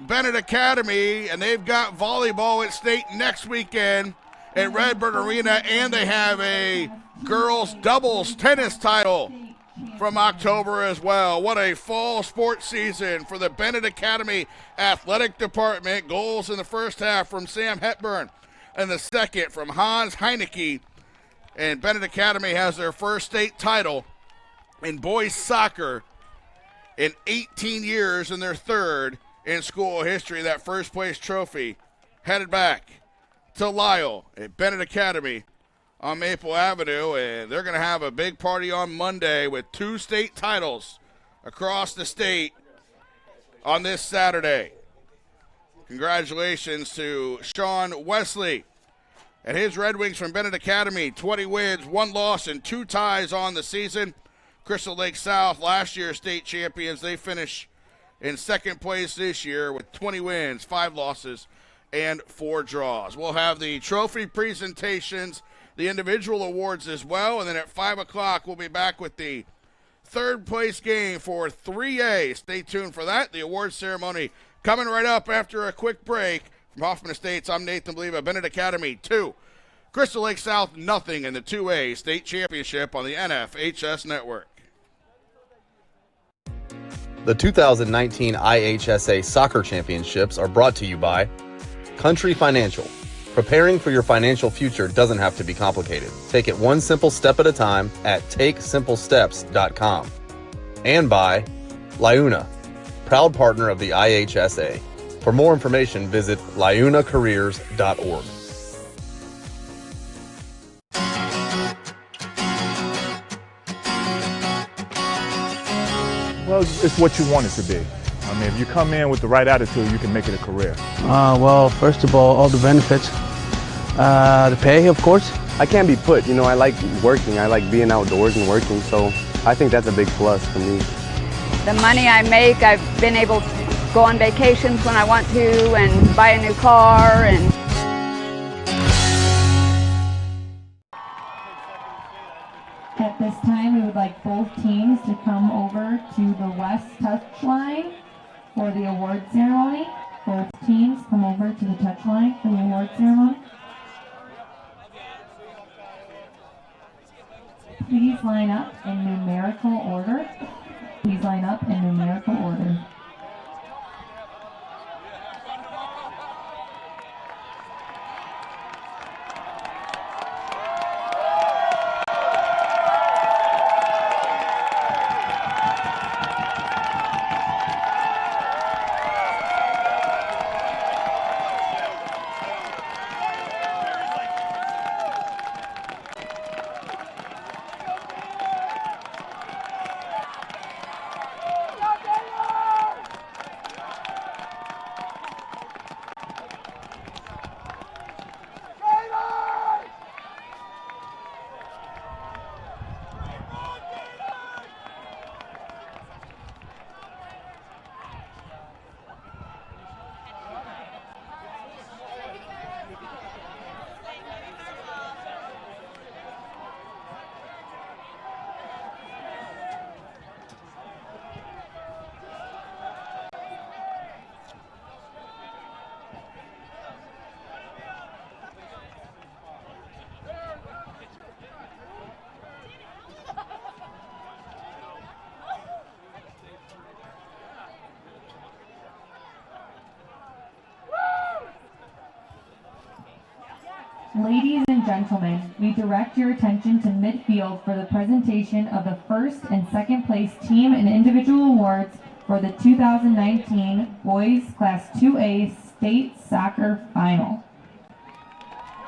Bennett Academy, and they've got volleyball at state next weekend at Redbird Arena, and they have a girls doubles tennis title from October as well. What a fall sports season for the Bennett Academy athletic department. Goals in the first half from Sam Hepburn and the second from Hans Heineke. And Bennett Academy has their first state title in boys soccer in 18 years, and their third in school history. That first place trophy headed back to Lisle at Bennett Academy on Maple Avenue, and they're going to have a big party on Monday with 2 state titles across the state on this Saturday. Congratulations to Sean Wesley and his Red Wings from Bennett Academy. 20 wins, 1 loss, and 2 ties on the season. Crystal Lake South, last year's state champions, they finish in second place this year with 20 wins, 5 losses, and 4 draws. We'll have the trophy presentations, the individual awards as well, and then at 5 o'clock we'll be back with the third place game for 3A. Stay tuned for that. The award ceremony coming right up after a quick break. From Hoffman Estates, I'm Nathan Blieva. Bennett Academy 2, Crystal Lake South nothing in the 2A state championship on the NFHS network. The 2019 IHSA Soccer Championships are brought to you by Country Financial, Preparing for your financial future doesn't have to be complicated. Take it one simple step at a time at takesimplesteps.com. And by Liuna, proud partner of the IHSA. For more information, visit liunacareers.org. Well, it's what you want it to be. I mean, if you come in with the right attitude, you can make it a career. Well, first of all the benefits. The pay, of course. I can't be put, you know, I like working. I like being outdoors and working, so I think that's a big plus for me. The money I make, I've been able to go on vacations when I want to and buy a new car and At this time, we would like both teams to come over to the west touch line for the award ceremony. Both teams come over to the touch line for the award ceremony. Please line up in numerical order. Please line up in numerical order. Ladies and gentlemen, we direct your attention to midfield for the presentation of the first and second place team and individual awards for the 2019 Boys Class 2A State Soccer Final.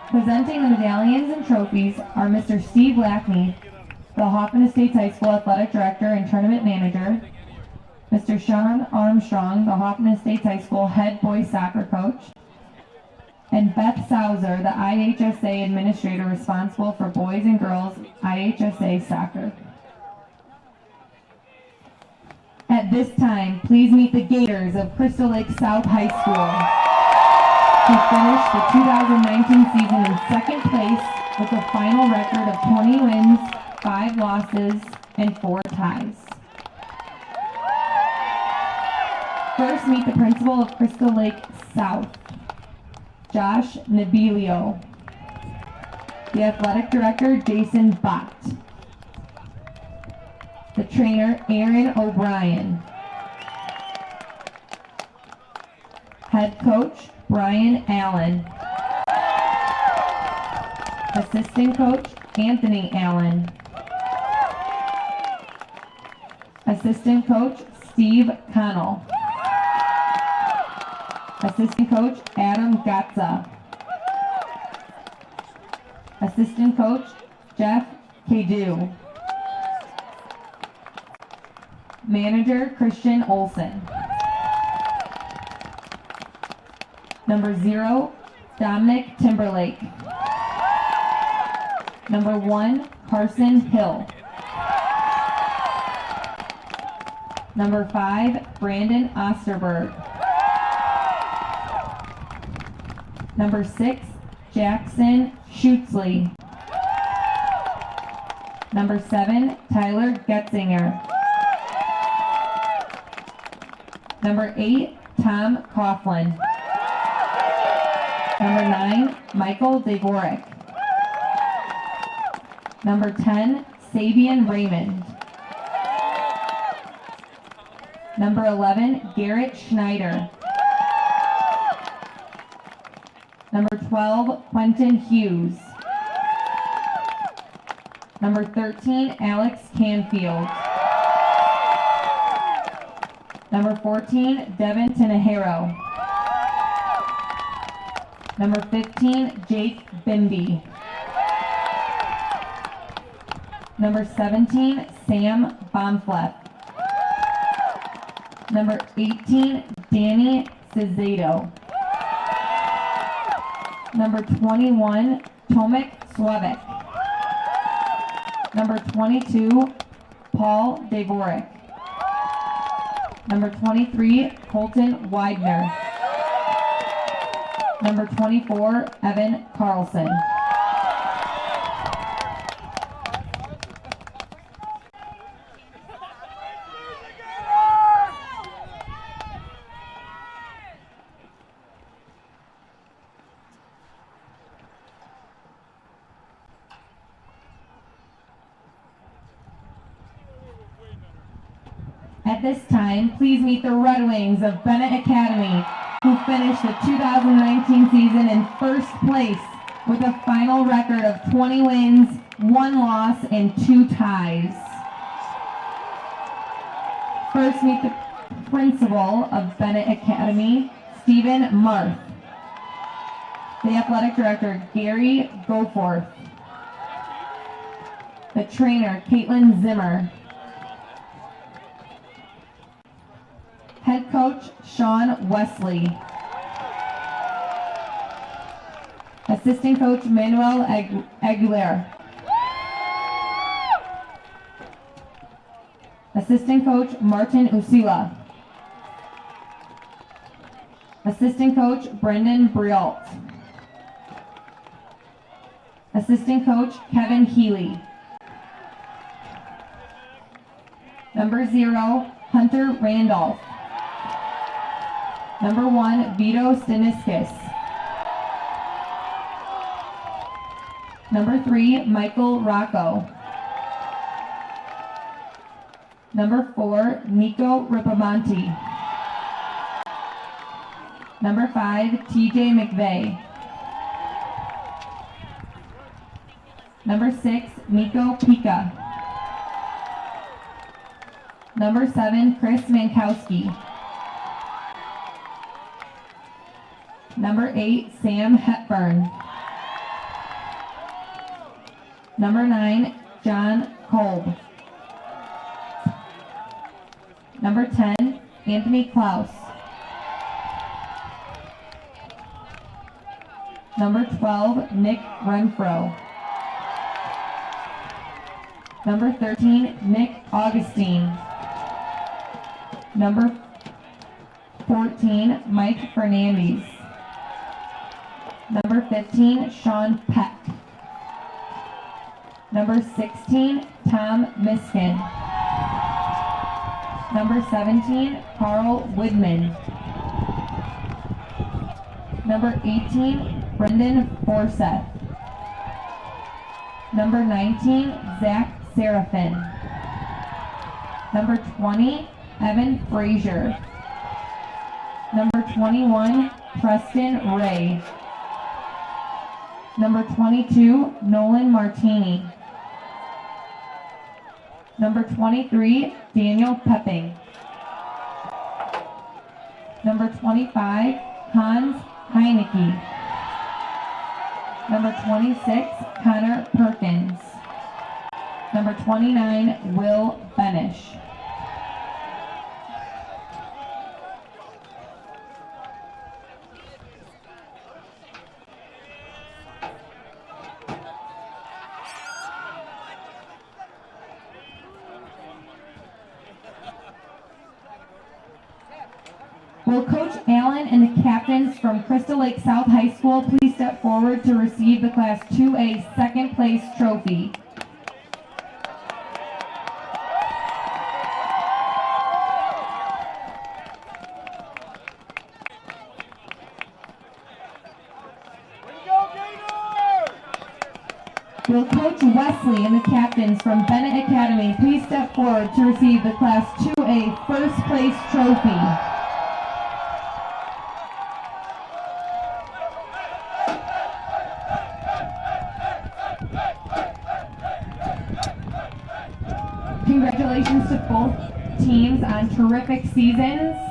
Presenting the medallions and trophies are Mr. Steve Lackney, the Hoffman Estates High School Athletic Director and Tournament Manager, Mr. Sean Armstrong, the Hoffman Estates High School Head Boys Soccer Coach, and Beth Sauser, the IHSA Administrator responsible for boys and girls IHSA soccer. At this time, please meet the Gators of Crystal Lake South High School, who finished the 2019 season in second place with a final record of 20 wins, 5 losses, and 4 ties. First, meet the principal of Crystal Lake South, Josh Nabilio. The athletic director, Jason Bott. The trainer, Aaron O'Brien. Head coach, Brian Allen. Assistant coach, Anthony Allen. Assistant coach, Steve Connell. Assistant coach, Adam Gatza. Assistant coach, Jeff Cadu. Manager, Christian Olson. Number 0, Dominic Timberlake. Number 1, Carson Hill. Number 5, Brandon Osterberg. Number 6, Jackson Schutzley. Number 7, Tyler Getzinger. Number 8, Tom Coughlin. Number 9, Michael Dvorak. Number 10, Sabian Raymond. Number 11, Garrett Schneider. Number 12, Quentin Hughes. Number 13, Alex Canfield. Number 14, Devin Tinajero. Number 15, Jake Bimby. Number 17, Sam Bonfleff. Number 18, Danny Cizado. Number 21, Tomek Slavik. Number 22, Paul Dvorak. Number 23, Colton Widener. Number 24, Evan Carlson. At this time, please meet the Red Wings of Bennett Academy, who finished the 2019 season in first place with a final record of 20 wins, 1 loss, and 2 ties. First, meet the principal of Bennett Academy, Stephen Marth. The athletic director, Gary Goforth. The trainer, Caitlin Zimmer. Head coach, Sean Wesley. Assistant coach, Manuel Aguilar. Assistant coach, Martin Usila. Assistant coach, Brendan Brialt. Assistant coach, Kevin Healy. Number 0, Hunter Randolph. Number 1, Vito Staniskis. Number 3, Michael Rocco. Number 4, Nico Ripamonti. Number 5, TJ McVeigh. Number 6, Miko Pika. Number 7, Chris Mankowski. Number 8, Sam Hepburn. Number 9, John Kolb. Number 10, Anthony Klaus. Number 12, Nick Renfro. Number 13, Nick Augustine. Number 14, Mike Fernandez. Number 15, Sean Peck. Number 16, Tom Miskin. Number 17, Carl Woodman. Number 18, Brendan Forseth. Number 19, Zach Seraphin. Number 20, Evan Frazier. Number 21, Preston Ray. Number 22, Nolan Martini. Number 23, Daniel Pepping. Number 25, Hans Heineke. Number 26, Connor Perkins. Number 29, Will Benish. Will Coach Allen and the captains from Crystal Lake South High School please step forward to receive the Class 2A second place trophy. Will Coach Wesley and the captains from Bennett Academy please step forward to receive the Class 2A first place trophy. to both teams on terrific seasons.